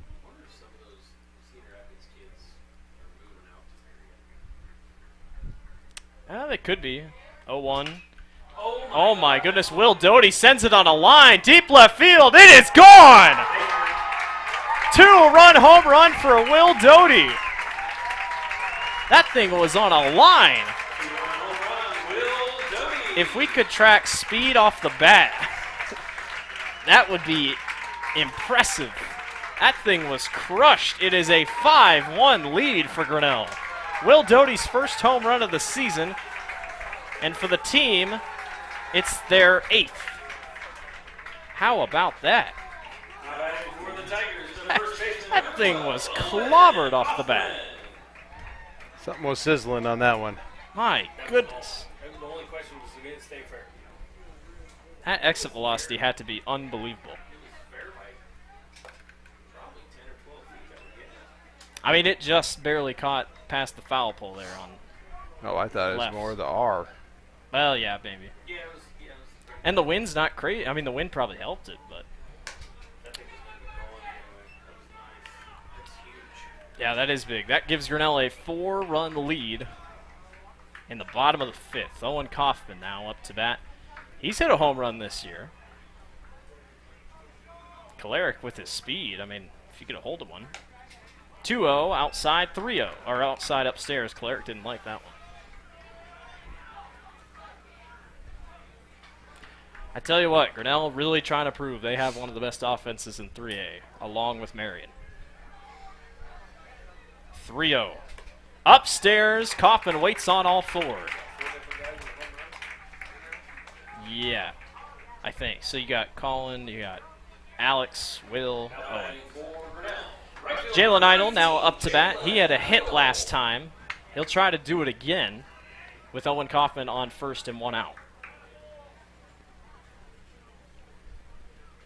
I wonder if some of those Cedar Rapids kids are moving out to the area. They could be. 0-1. Oh my goodness, Will Dodie sends it on a line. Deep left field. It is gone! 2-run home run for Will Dodie. That thing was on a line. If we could track speed off the bat, that would be impressive. That thing was crushed. It is a 5-1 lead for Grinnell. Will Dodie's first home run of the season, and for the team, it's their 8th. How about that? That thing was clobbered off the bat. Something was sizzling on that one. My goodness. The only question was to get it stay fair. That exit velocity had to be unbelievable. Fair by probably 10 or 12 feet, I would guess. I mean, it just barely caught past the foul pole there on. Oh, I thought it was Left. more the R. Well, yeah, maybe. Yeah, it was. And the wind's not crazy. I mean, the wind probably helped it, but That thing was going to be going anyway. That was nice. That's huge. yeah, that is big. That gives Grinnell a 4-run lead in the bottom of the 5th. Owen Kaufman now up to bat. He's hit a home run this year. Kalarick with his speed. I mean, if you get a hold of one. 2-0 outside, 3-0. Or outside upstairs. Kalarick didn't like that one. I tell you what, Grinnell really trying to prove they have one of the best offenses in 3A, along with Marion. 3-0. Upstairs, Kaufman waits on all 4. Yeah, I think. So you got Colin, you got Alex, Will, Owen. Jalen Idle now up to bat. He had a hit last time. He'll try to do it again with Owen Kaufman on first and 1 out.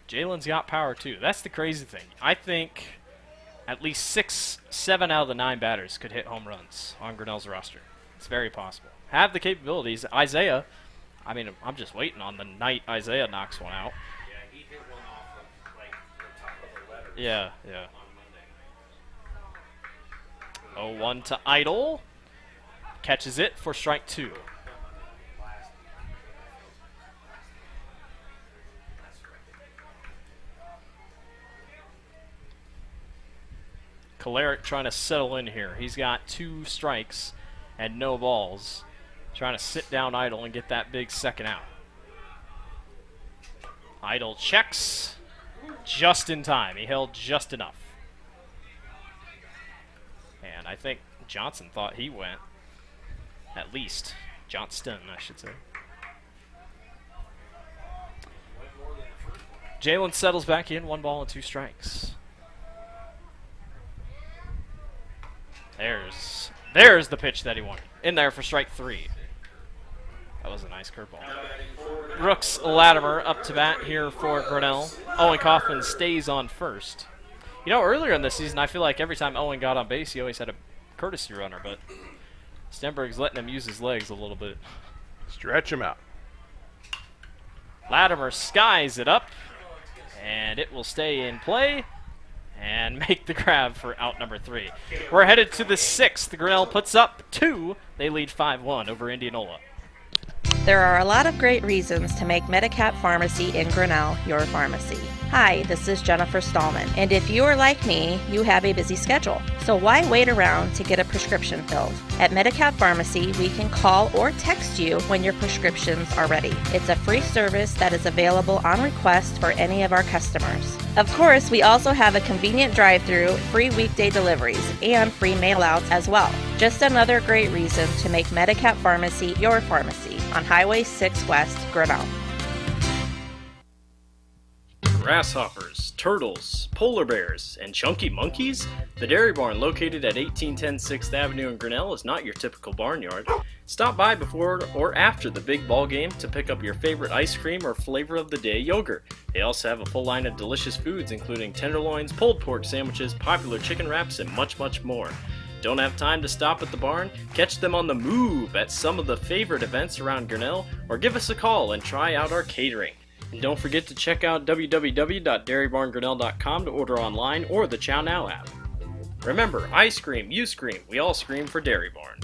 Jalen's got power too. That's the crazy thing. I think at least 6, 7 out of the 9 batters could hit home runs on Grinnell's roster. It's very possible. Have the capabilities. Isaiah, I mean, I'm just waiting on the night Isaiah knocks one out. Yeah, he hit one off of like the top of the letter. Yeah, yeah. On Monday. 0-1 to Idle. Catches it for strike 2. Kolaric trying to settle in here. He's got 2 strikes and no balls. Trying to sit down Idle and get that big second out. Idle checks just in time. He held just enough. And I think Johnson thought he went. At least. Johnston, I should say. Jalen settles back in. 1 ball and 2 strikes. There's the pitch that he wanted. In there for strike 3. That was a nice curveball. Brooks Latimer up to bat here for Grinnell. Owen Kaufman stays on first. You know, earlier in the season, I feel like every time Owen got on base, he always had a courtesy runner, but Stenberg's letting him use his legs a little bit. Stretch him out. Latimer skies it up, and it will stay in play and make the grab for out number 3. We're headed to the 6th. Grinnell puts up 2. They lead 5-1 over Indianola. There are a lot of great reasons to make Medicap Pharmacy in Grinnell your pharmacy. Hi, this is Jennifer Stallman, and if you are like me, you have a busy schedule. So why wait around to get a prescription filled? At Medicap Pharmacy, we can call or text you when your prescriptions are ready. It's a free service that is available on request for any of our customers. Of course, we also have a convenient drive-through, free weekday deliveries, and free mail-outs as well. Just another great reason to make Medicap Pharmacy your pharmacy on Highway 6 West, Grinnell. Grasshoppers, turtles, polar bears, and chunky monkeys? The Dairy Barn, located at 1810 6th Avenue in Grinnell, is not your typical barnyard. Stop by before or after the big ball game to pick up your favorite ice cream or flavor of the day yogurt. They also have a full line of delicious foods, including tenderloins, pulled pork sandwiches, popular chicken wraps, and much, much more. Don't have time to stop at the barn? Catch them on the move at some of the favorite events around Grinnell, or give us a call and try out our catering. And don't forget to check out www.dairybarngrinnell.com to order online or the Chow Now app. Remember, I scream, you scream, we all scream for Dairy Barn.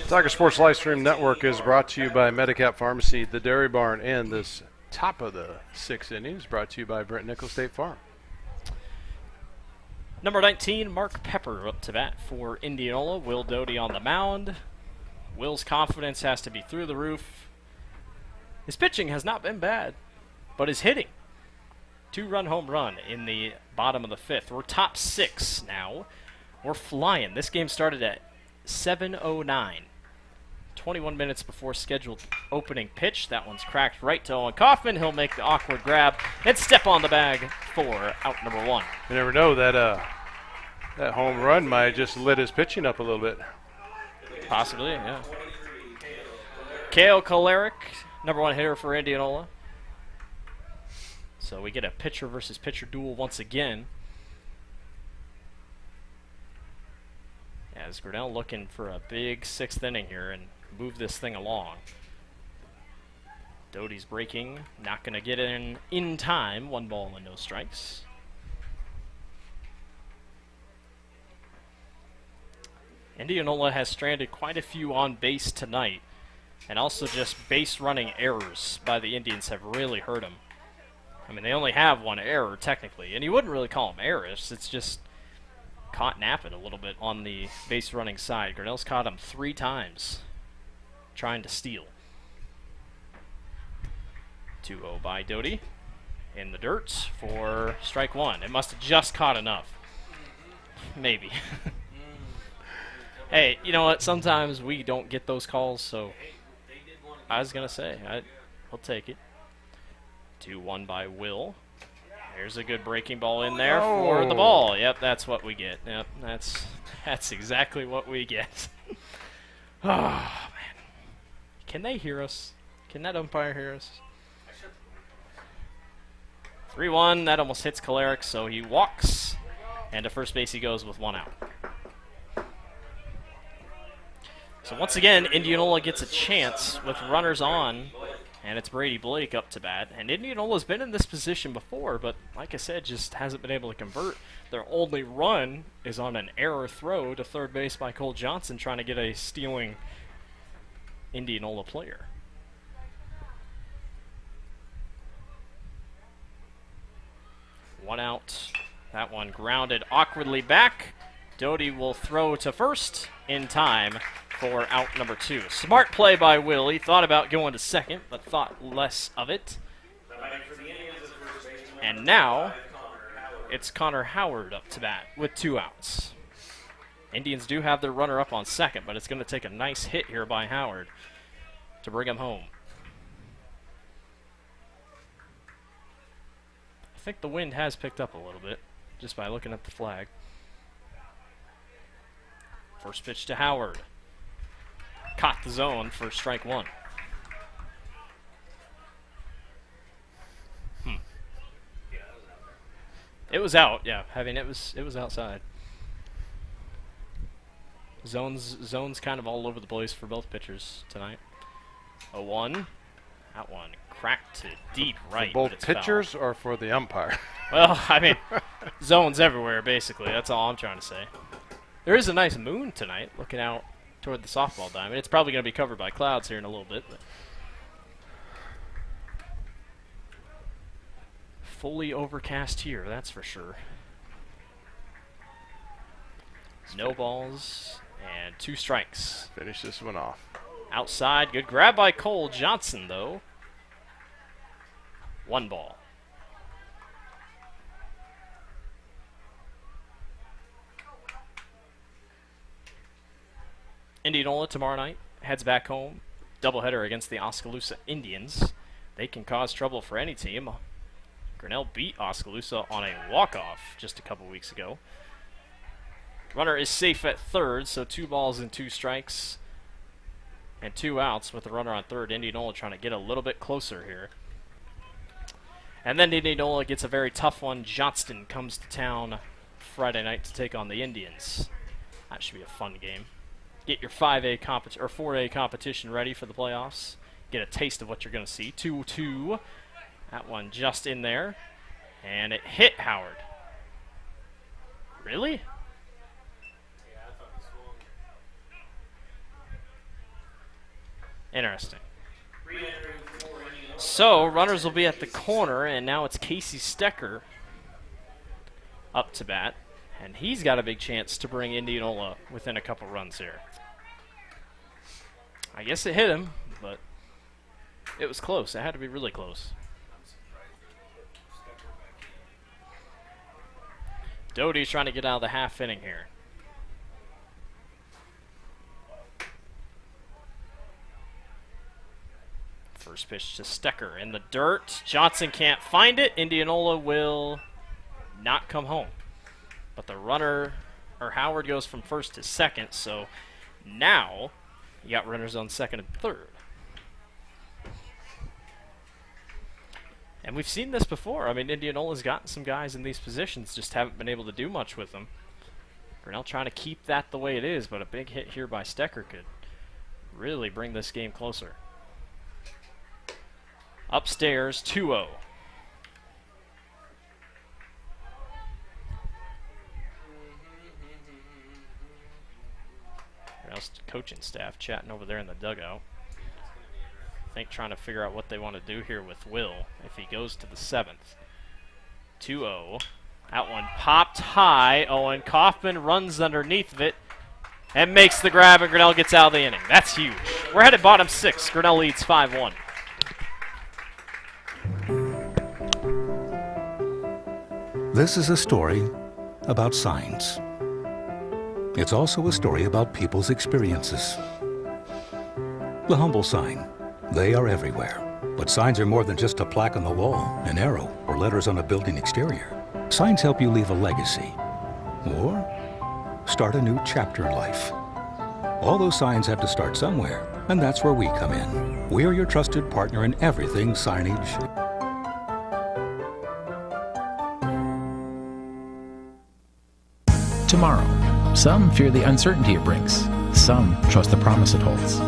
Tiger Sports Livestream Network is brought to you by Medicap Pharmacy, the Dairy Barn, and this top of the 6th inning is brought to you by Brent Nickel State Farm. Number 19, Mark Pepper up to bat for Indianola. Will Dodie on the mound. Will's confidence has to be through the roof. His pitching has not been bad, but his hitting. 2-run home run in the bottom of the 5th. We're top 6 now. We're flying. This game started at 7:09. 21 minutes before scheduled opening pitch. That one's cracked right to Owen Kaufman. He'll make the awkward grab and step on the bag for out number 1. You never know, that home run might have just lit his pitching up a little bit. Possibly, yeah. Kale Kolaric, number 1 hitter for Indianola. So we get a pitcher versus pitcher duel once again. As Grinnell looking for a big 6th inning here and move this thing along. Dodie's breaking, not going to get in time. 1 ball and no strikes. Indianola has stranded quite a few on base tonight, and also just base running errors by the Indians have really hurt them. I mean, they only have 1 error technically, and you wouldn't really call them errors. It's just caught napping a little bit on the base running side. Grinnell's caught him 3 times trying to steal. 2-0 by Dodie in the dirt for strike 1. It must have just caught enough. Maybe. Hey, you know what? Sometimes we don't get those calls, so I was going to say, I'll take it. 2-1 by Will. There's a good breaking ball in there for the ball. Yep, that's what we get. Yep, that's exactly what we get. Oh, man. Can they hear us? Can that umpire hear us? 3-1. That almost hits Kolaric, so he walks. And to first base he goes with 1 out. So once again, Indianola gets a chance with runners on, and it's Brady Blake up to bat. And Indianola's been in this position before, but like I said, just hasn't been able to convert. Their only run is on an error throw to third base by Cole Johnson, trying to get a stealing Indianola player. One out. That one grounded awkwardly back. Dodie will throw to first in time for out number 2. Smart play by Will. He thought about going to second, but thought less of it. And now it's Connor Howard up to bat with 2 outs. Indians do have their runner up on second, but it's going to take a nice hit here by Howard to bring him home. I think the wind has picked up a little bit just by looking at the flag. First pitch to Howard. Caught the zone for strike 1. It was out, yeah. I mean, it was outside. Zones kind of all over the place for both pitchers tonight. 0-1. That one cracked to deep right. For both pitchers or for the umpire? Well, I mean, zones everywhere, basically. That's all I'm trying to say. There is a nice moon tonight looking out toward the softball diamond. It's probably going to be covered by clouds here in a little bit. But fully overcast here, that's for sure. No balls and 2 strikes. Finish this one off. Outside, good grab by Cole Johnson, though. 1 ball. Indianola tomorrow night heads back home. Doubleheader against the Oskaloosa Indians. They can cause trouble for any team. Grinnell beat Oskaloosa on a walk-off just a couple weeks ago. Runner is safe at third, so 2 balls and 2 strikes and 2 outs with the runner on third. Indianola trying to get a little bit closer here. And then Indianola gets a very tough one. Johnston comes to town Friday night to take on the Indians. That should be a fun game. Get your 5A or 4A competition ready for the playoffs. Get a taste of what you're going to see. 2-2. That one just in there. And it hit Howard. Really? Interesting. So, runners will be at the corner, and now it's Casey Stecker up to bat. And he's got a big chance to bring Indianola within a couple runs here. I guess it hit him, but it was close. It had to be really close. Dodie's trying to get out of the half inning here. First pitch to Stecker in the dirt. Johnson can't find it. Indianola will not come home. But the runner, or Howard, goes from first to second, so now you got runners on second and third. And we've seen this before. I mean, Indianola's gotten some guys in these positions, just haven't been able to do much with them. Grinnell trying to keep that the way it is, but a big hit here by Stecker could really bring this game closer. Upstairs, 2-0. Grinnell's coaching staff chatting over there in the dugout. I think trying to figure out what they want to do here with Will if he goes to the 7th. 2-0. That one popped high. Owen Kaufman runs underneath of it and makes the grab, and Grinnell gets out of the inning. That's huge. We're headed bottom 6. Grinnell leads 5-1. This is a story about signs. It's also a story about people's experiences. The humble sign. They are everywhere. But signs are more than just a plaque on the wall, an arrow, or letters on a building exterior. Signs help you leave a legacy or start a new chapter in life. All those signs have to start somewhere, and that's where we come in. We are your trusted partner in everything signage. Tomorrow. Some fear the uncertainty it brings. Some trust the promise it holds.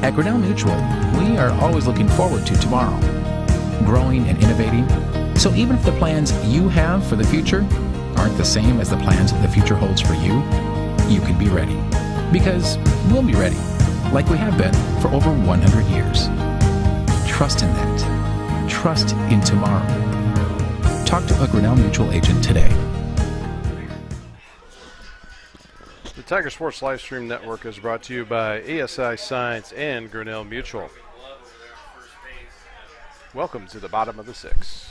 At Grinnell Mutual, we are always looking forward to tomorrow, growing and innovating. So even if the plans you have for the future aren't the same as the plans the future holds for you, you can be ready. Because we'll be ready, like we have been for over 100 years. Trust in that. Trust in tomorrow. Talk to a Grinnell Mutual agent today. The Tiger Sports Livestream Network is brought to you by ASI Science and Grinnell Mutual. Welcome to the bottom of the sixth.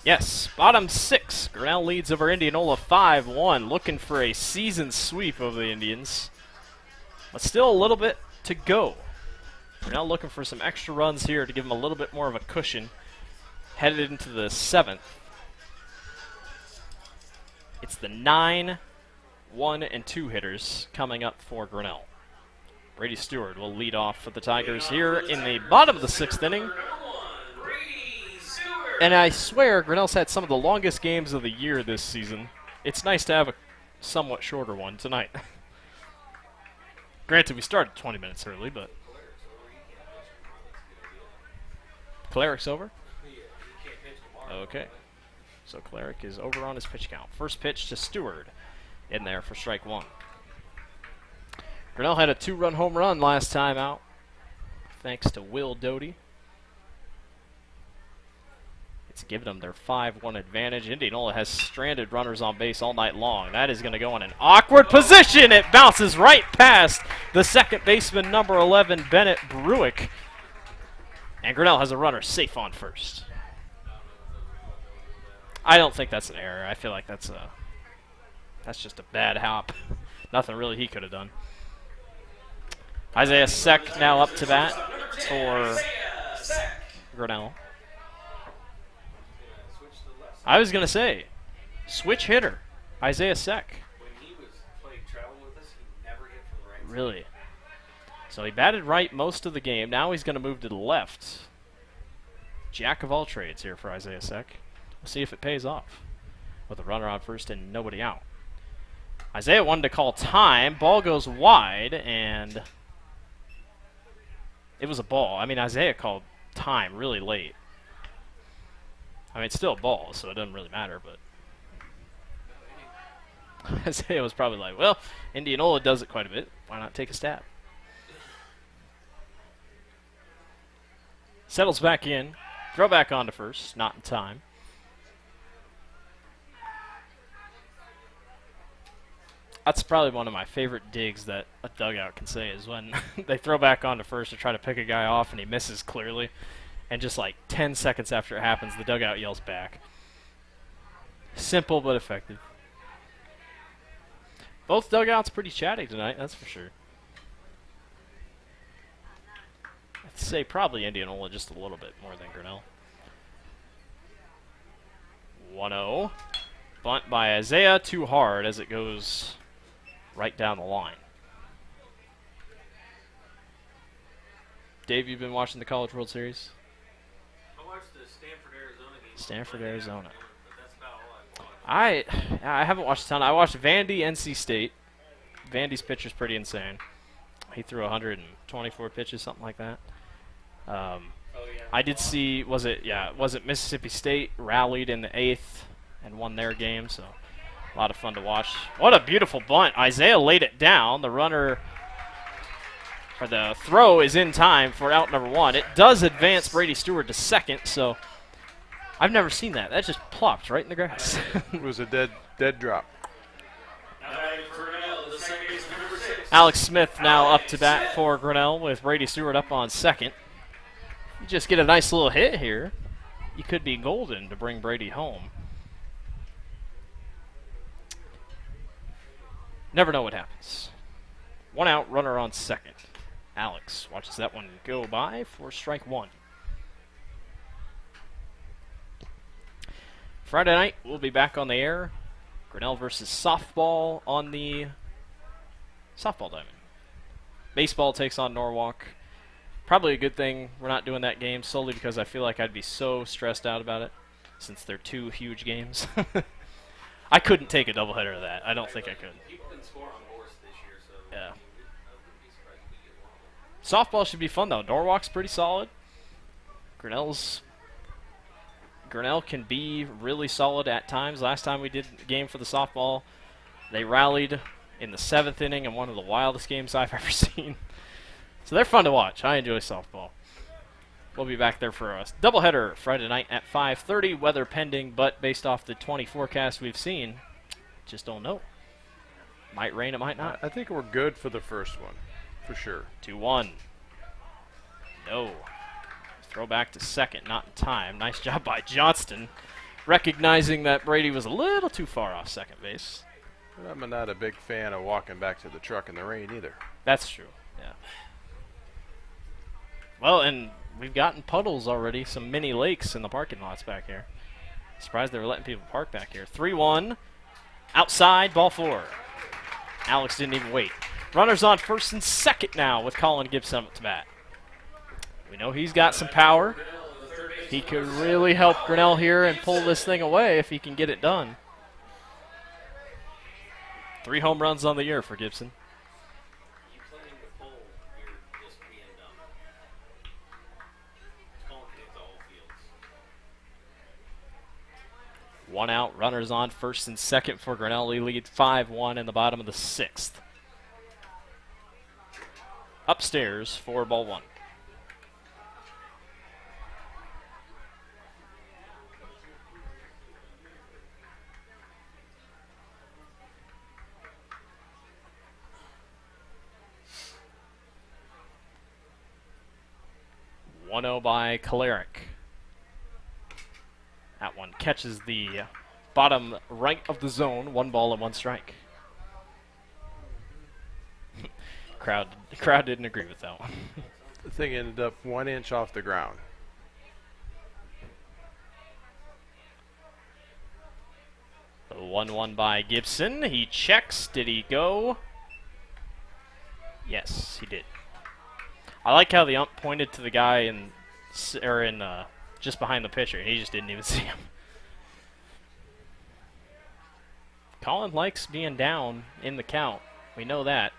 Yes, bottom six. Grinnell leads over Indianola 5-1, looking for a season sweep of the Indians. But still a little bit to go. Grinnell looking for some extra runs here to give them a little bit more of a cushion. Headed into the seventh. It's the 9, 1, and 2 hitters coming up for Grinnell. Brady Stewart will lead off for the Tigers here in the bottom of the sixth inning. And I swear Grinnell's had some of the longest games of the year this season. It's nice to have a somewhat shorter one tonight. Granted, we started 20 minutes early, but... Cleric's over? Okay. So Cleric is over on his pitch count. First pitch to Stewart in there for strike one. Grinnell had a 2-run home run last time out, thanks to Will Dodie. It's given them their 5-1 advantage. Indianola has stranded runners on base all night long. That is going to go in an awkward position. It bounces right past the second baseman, number 11, Bennett Bruick. And Grinnell has a runner safe on first. I don't think that's an error. I feel like that's just a bad hop. Nothing really he could have done. Isaiah Seck now up to bat for Grinnell. I was going to say, switch hitter, Isaiah Seck. When he was traveling with us, he never hit from the right side. Really? So he batted right most of the game. Now he's going to move to the left. Jack of all trades here for Isaiah Seck. We'll see if it pays off with a runner on first and nobody out. Isaiah wanted to call time. Ball goes wide, and it was a ball. I mean, Isaiah called time really late. I mean, it's still a ball, so it doesn't really matter, but Isaiah was probably like, well, Indianola does it quite a bit. Why not take a stab? Settles back in. Throw back onto first. Not in time. That's probably one of my favorite digs that a dugout can say is when they throw back onto first to try to pick a guy off and he misses clearly. And just like 10 seconds after it happens, the dugout yells back. Simple but effective. Both dugouts pretty chatty tonight, that's for sure. I'd say probably Indianola just a little bit more than Grinnell. 1-0. Bunt by Isaiah, too hard as it goes right down the line. Dave, you've been watching the College World Series? I watched the Stanford-Arizona game. Stanford-Arizona. But that's about all I watched. I haven't watched a ton. I watched Vandy, NC State. Vandy's pitcher's pretty insane. He threw 124 pitches, something like that. I did see, was it Mississippi State rallied in the 8th and won their game, so a lot of fun to watch. What a beautiful bunt. Isaiah laid it down. The runner, or the throw is in time for out number 1. It does advance Brady Stewart to second, so I've never seen that. That just plopped right in the grass. It was a dead drop. Alex Smith now up to bat for Grinnell with Brady Stewart up on second. You just get a nice little hit here. You could be golden to bring Brady home. Never know what happens. 1 out, runner on second. Alex watches that one go by for strike 1. Friday night, we'll be back on the air. Grinnell versus softball on the softball diamond. Baseball takes on Norwalk. Probably a good thing we're not doing that game solely because I feel like I'd be so stressed out about it since they're 2 huge games. I couldn't take a doubleheader of that. I don't think I could. People can score on horse this year, so Yeah. I wouldn't be surprised if we get one of them. Softball should be fun though. Norwalk's pretty solid. Grinnell can be really solid at times. Last time we did a game for the softball, they rallied in the 7th inning in one of the wildest games I've ever seen. So they're fun to watch. I enjoy softball. We'll be back there for a doubleheader Friday night at 5:30. Weather pending, but based off the 20 forecast we've seen, just don't know. Might rain, it might not. I think we're good for the first one, for sure. 2-1. No. Throw back to second, not in time. Nice job by Johnston, recognizing that Brady was a little too far off second base. But I'm not a big fan of walking back to the truck in the rain either. That's true, yeah. Well, and we've gotten puddles already, some mini lakes in the parking lots back here. Surprised they were letting people park back here. 3-1, outside, ball 4. Alex didn't even wait. Runners on first and second now with Colin Gibson up to bat. We know he's got some power. He could really help Grinnell here and pull this thing away if he can get it done. 3 home runs on the year for Gibson. You planning to pull, you're just being dumb. Don't get the whole fields. 1 out, runners on first and second for Grinnell. They lead 5-1 in the bottom of the 6th. Upstairs for ball 1. One-0 by Kalarick. That one catches the bottom right of the zone. 1 ball and 1 strike. The crowd didn't agree with that one. The thing ended up 1 inch off the ground. The 1-1 by Gibson. He checks. Did he go? Yes, he did. I like how the ump pointed to the guy just behind the pitcher. He just didn't even see him. Colin likes being down in the count. We know that.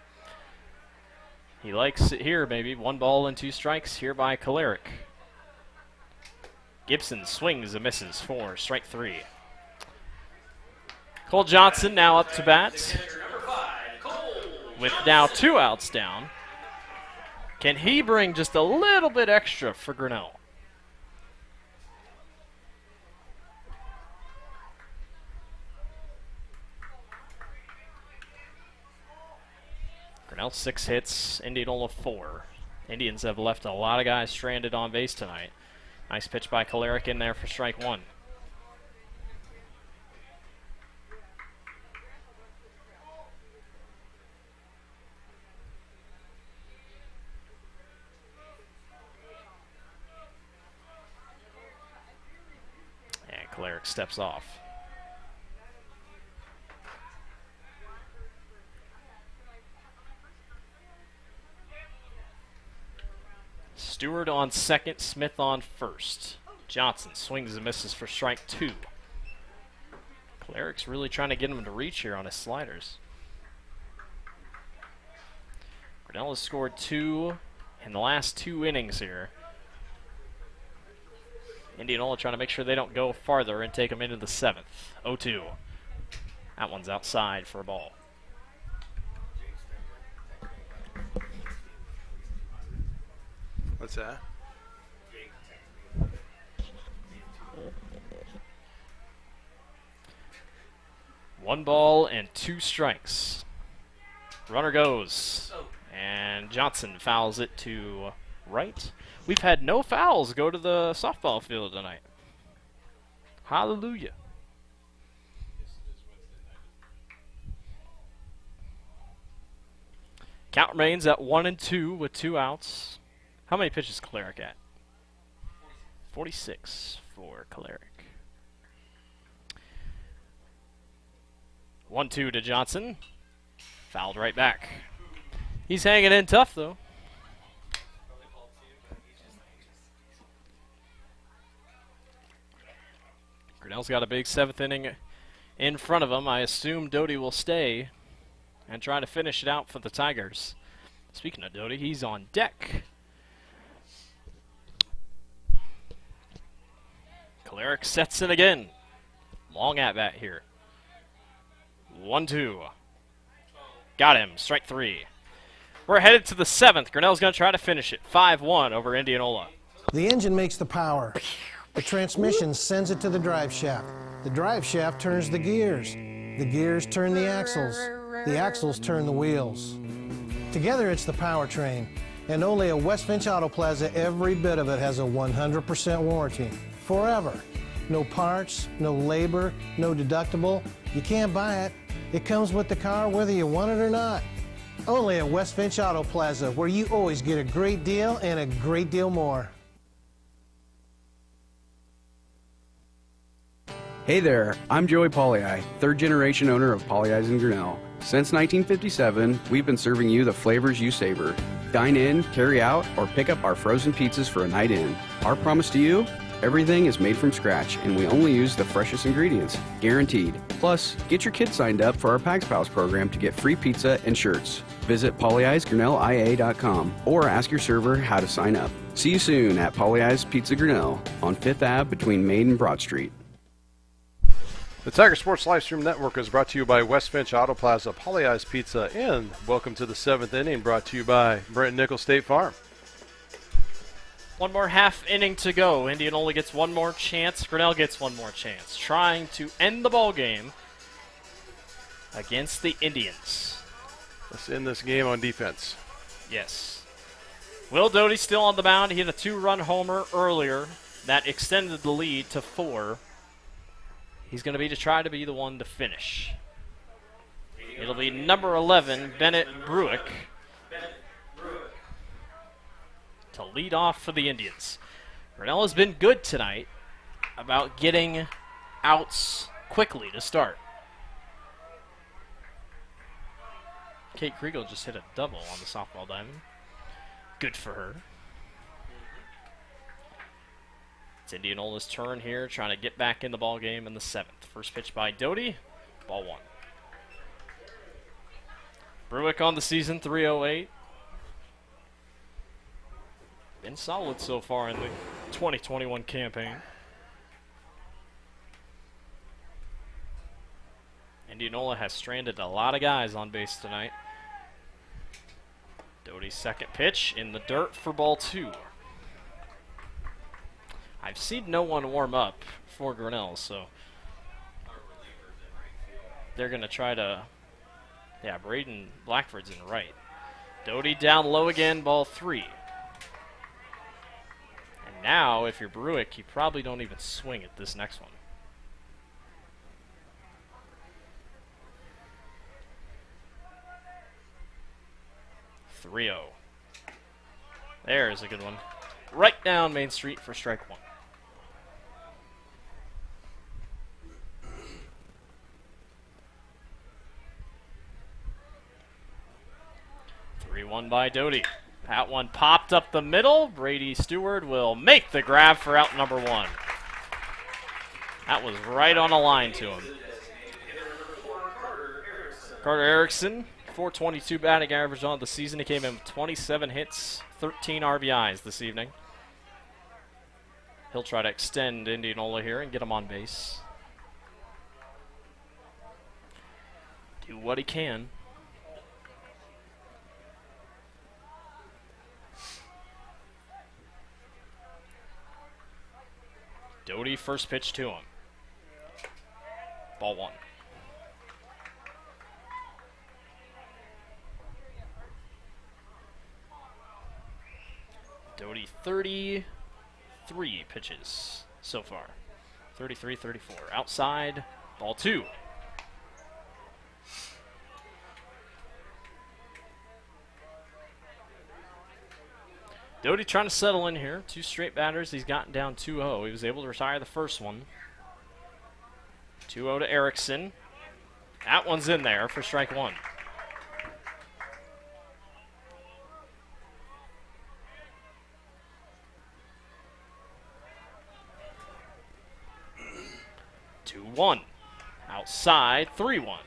He likes it here, maybe. 1 ball and 2 strikes here by Kalarick. Gibson swings and misses for strike 3. Cole Johnson now up to bat with now 2 outs down. Can he bring just a little bit extra for Grinnell? Grinnell 6 hits, Indianola 4. Indians have left a lot of guys stranded on base tonight. Nice pitch by Kalarick in there for strike 1. And Kalarick steps off. Stewart on second, Smith on first. Johnson swings and misses for strike 2. Kalarick's really trying to get him to reach here on his sliders. Grinnell has scored 2 in the last 2 innings here. Indianola trying to make sure they don't go farther and take them into the 7th. 0-2. That one's outside for a ball. What's that? 1 ball and 2 strikes. Runner goes. And Johnson fouls it to right. We've had no fouls go to the softball field tonight. Hallelujah. Count remains at 1-2 with 2 outs. How many pitches is Kalarick at? 46 for Kalarick. 1-2 to Johnson. Fouled right back. He's hanging in tough, though. Grinnell's got a big 7th inning in front of him. I assume Dodie will stay and try to finish it out for the Tigers. Speaking of Dodie, he's on deck. Kalarick sets it again. Long at bat here. 1-2. Got him. Strike 3. We're headed to the 7th. Grinnell's going to try to finish it. 5-1 over Indianola. The engine makes the power. The transmission sends it to the drive shaft. The drive shaft turns the gears. The gears turn the axles. The axles turn the wheels. Together it's the powertrain. And only at West Finch Auto Plaza, every bit of it has a 100% warranty. Forever. No parts, no labor, no deductible. You can't buy it. It comes with the car whether you want it or not. Only at West Finch Auto Plaza, where you always get a great deal and a great deal more. Hey there, I'm Joey Pollei, third generation owner of Polley's in Grinnell. Since 1957, we've been serving you the flavors you savor. Dine in, carry out, or pick up our frozen pizzas for a night in. Our promise to you? Everything is made from scratch, and we only use the freshest ingredients, guaranteed. Plus, get your kids signed up for our Pags Pals program to get free pizza and shirts. Visit polleisgrinnellia.com or ask your server how to sign up. See you soon at Polley's Pizza Grinnell on 5th Ave between Main and Broad Street. The Tiger Sports Livestream Network is brought to you by West Finch Auto Plaza, Polley's Pizza, and welcome to the 7th inning, brought to you by Brent Nickel State Farm. One more half inning to go. Indianola gets one more chance. Grinnell gets one more chance. Trying to end the ball game against the Indians. Let's end this game on defense. Yes. Will Dodie still on the mound. He hit a 2-run homer earlier. That extended the lead to 4. He's going to try to be the one to finish. It'll be number 11, Bennett Bruick, to lead off for the Indians. Grinnell has been good tonight about getting outs quickly to start. Kate Kriegel just hit a double on the softball diamond. Good for her. It's Indianola's turn here, trying to get back in the ball game in the 7th. First pitch by Dodie, ball 1. Bruick on the season, 308. Been solid so far in the 2021 campaign. Indianola has stranded a lot of guys on base tonight. Dodie's second pitch in the dirt for ball 2. I've seen no one warm up for Grinnell, so they're going to try to... Yeah, Braden Blackford's in right. Dodie down low again, ball 3. And now, if you're Bruick, you probably don't even swing at this next one. .30. There's a good one. Right down Main Street for strike 1. One by Dodie. That one popped up the middle. Brady Stewart will make the grab for out number 1. That was right on a line to him. Carter Erickson, .422 batting average on the season. He came in with 27 hits, 13 RBIs this evening. He'll try to extend Indianola here and get him on base. Do what he can. Dodie, first pitch to him. Ball 1. Dodie, 33 pitches so far. 33, 34. Outside, ball 2. Dodie trying to settle in here. 2 straight batters. He's gotten down 2-0. He was able to retire the first one. 2-0 to Erickson. That one's in there for strike 1. Outside, 3-1.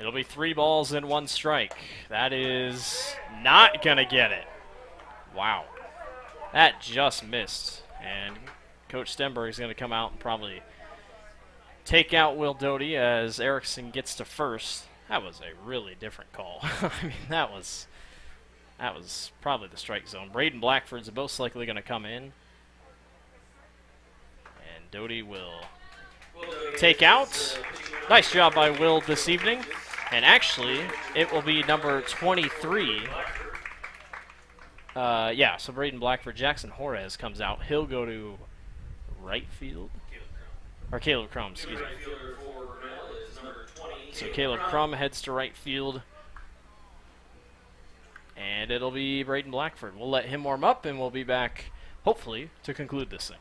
It'll be 3 balls and 1 strike. That is not going to get it. Wow. That just missed. And Coach Stenberg is going to come out and probably take out Will Dodie as Erickson gets to first. That was a really different call. I mean, that was probably the strike zone. Braden Blackford's most likely going to come in. And Dodie will take out. Nice job by Will this evening. And actually, it will be number 23. So Braden Blackford, Jackson Juarez comes out. He'll go to right field. Or Caleb Crum, excuse me. So Caleb Crum heads to right field. And it'll be Braden Blackford. We'll let him warm up, and we'll be back, hopefully, to conclude this thing.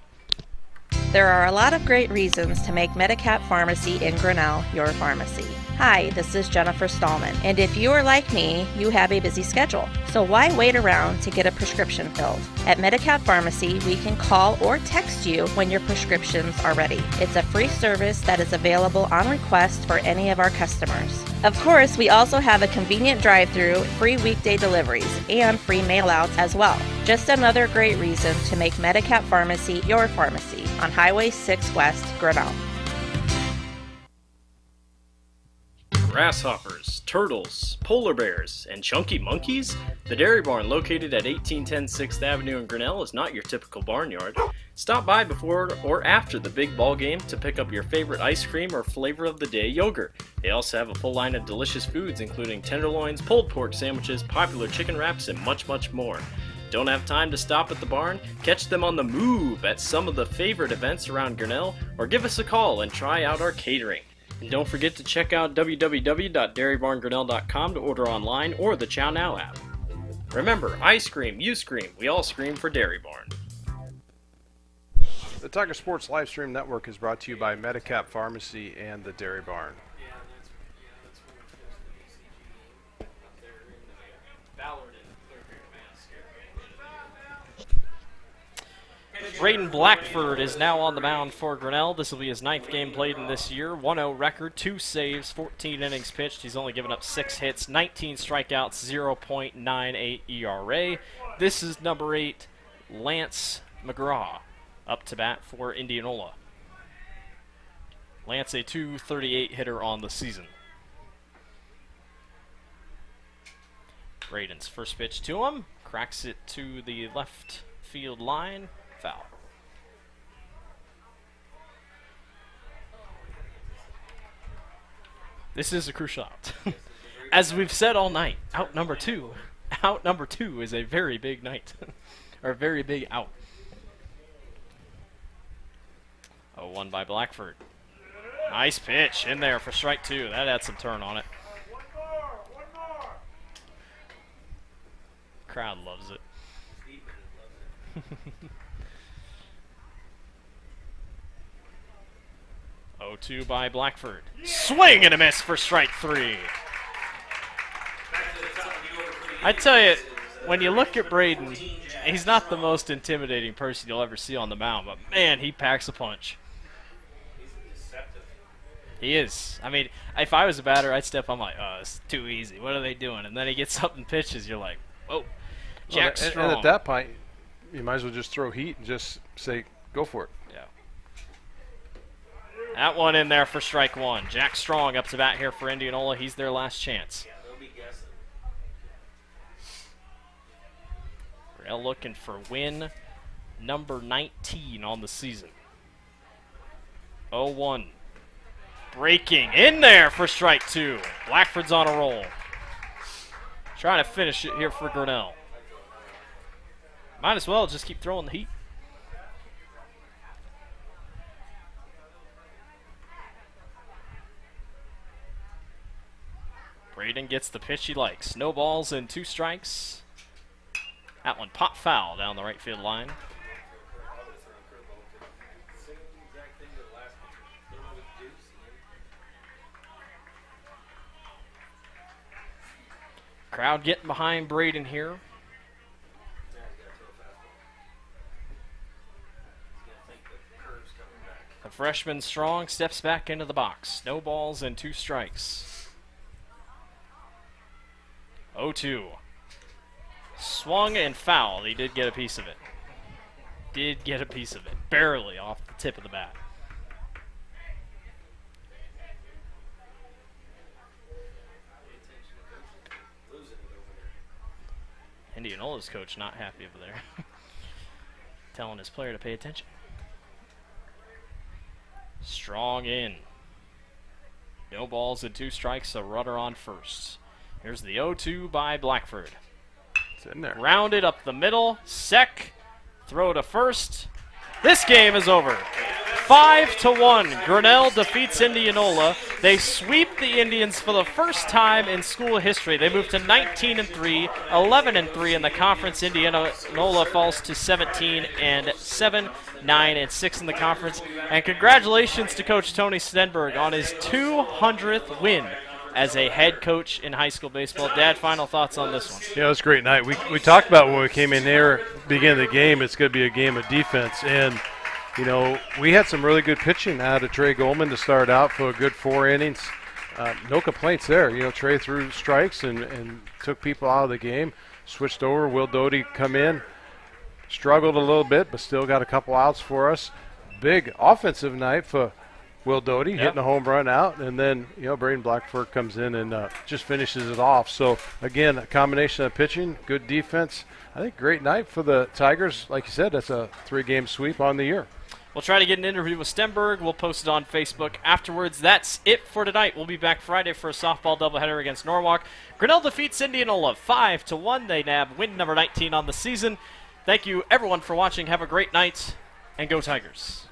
There are a lot of great reasons to make Medicap Pharmacy in Grinnell your pharmacy. Hi, this is Jennifer Stallman, and if you are like me, you have a busy schedule. So why wait around to get a prescription filled? At Medicap Pharmacy, we can call or text you when your prescriptions are ready. It's a free service that is available on request for any of our customers. Of course, we also have a convenient drive-through, free weekday deliveries, and free mail-outs as well. Just another great reason to make Medicap Pharmacy your pharmacy on Highway 6 West, Grinnell. Grasshoppers, turtles, polar bears, and chunky monkeys? The Dairy Barn, located at 1810 6th Avenue in Grinnell, is not your typical barnyard. Stop by before or after the big ball game to pick up your favorite ice cream or flavor of the day yogurt. They also have a full line of delicious foods, including tenderloins, pulled pork sandwiches, popular chicken wraps, and much, much more. Don't have time to stop at the barn? Catch them on the move at some of the favorite events around Grinnell, or give us a call and try out our catering. And don't forget to check out www.dairybarngrinnell.com to order online or the Chow Now app. Remember, I scream, you scream, we all scream for Dairy Barn. The Tiger Sports Livestream Network is brought to you by Medicap Pharmacy and the Dairy Barn. Braden Blackford is now on the mound for Grinnell. This will be his 9th game played in this year. 1-0 record, 2 saves, 14 innings pitched. He's only given up 6 hits, 19 strikeouts, 0.98 ERA. This is number 8, Lance McGraw, up to bat for Indianola. Lance, a .238 hitter on the season. Braden's first pitch to him. Cracks it to the left field line. Foul. This is a crucial out. As we've said all night, out number two is a very big night. Or a very big out. 0-1 by Blackford. Nice pitch in there for strike 2. That had some turn on it. Crowd loves it. 0-2 by Blackford. Swing and a miss for strike 3. I tell you, when you look at Braden, he's not the most intimidating person you'll ever see on the mound, but man, he packs a punch. He is. I mean, if I was a batter, I'd step on like, oh, it's too easy. What are they doing? And then he gets up and pitches. You're like, whoa, Jack Strong. And at that point, you might as well just throw heat and just say, go for it. Yeah. That one in there for strike 1. Jack Strong up to bat here for Indianola. He's their last chance. Grinnell looking for win number 19 on the season. 0-1. Breaking in there for strike 2. Blackford's on a roll. Trying to finish it here for Grinnell. Might as well just keep throwing the heat. Braden gets the pitch he likes. No balls and 2 strikes. That one pop foul down the right field line. Crowd getting behind Braden here. The freshman Strong steps back into the box. No balls and 2 strikes. 0-2. Swung and fouled. He did get a piece of it. Barely off the tip of the bat. Indianola's coach not happy over there. Telling his player to pay attention. Strong in. No balls and 2 strikes, a runner on first. Here's the 0-2 by Blackford. It's in there. Rounded up the middle. Sec. Throw to first. This game is over. 5-1. Grinnell defeats Indianola. They sweep the Indians for the first time in school history. They move to 19-3, 11-3 in the conference. Indianola falls to 17-7, 9-6 in the conference. And congratulations to Coach Tony Stenberg on his 200th win as a head coach in high school baseball. Dad, final thoughts on this one? Yeah, it was a great night. We talked about when we came in here, beginning of the game, it's going to be a game of defense. And, you know, we had some really good pitching out of Trey Goldman to start out for a good 4 innings. No complaints there. You know, Trey threw strikes and took people out of the game. Switched over. Will Dodie come in. Struggled a little bit, but still got a couple outs for us. Big offensive night for Will Dodie, hitting a home run out, and then, you know, Braden Blackford comes in and just finishes it off. So, again, a combination of pitching, good defense. I think great night for the Tigers. Like you said, that's a 3-game sweep on the year. We'll try to get an interview with Stenberg. We'll post it on Facebook afterwards. That's it for tonight. We'll be back Friday for a softball doubleheader against Norwalk. Grinnell defeats Indianola 5-1. They nab win number 19 on the season. Thank you, everyone, for watching. Have a great night, and go Tigers.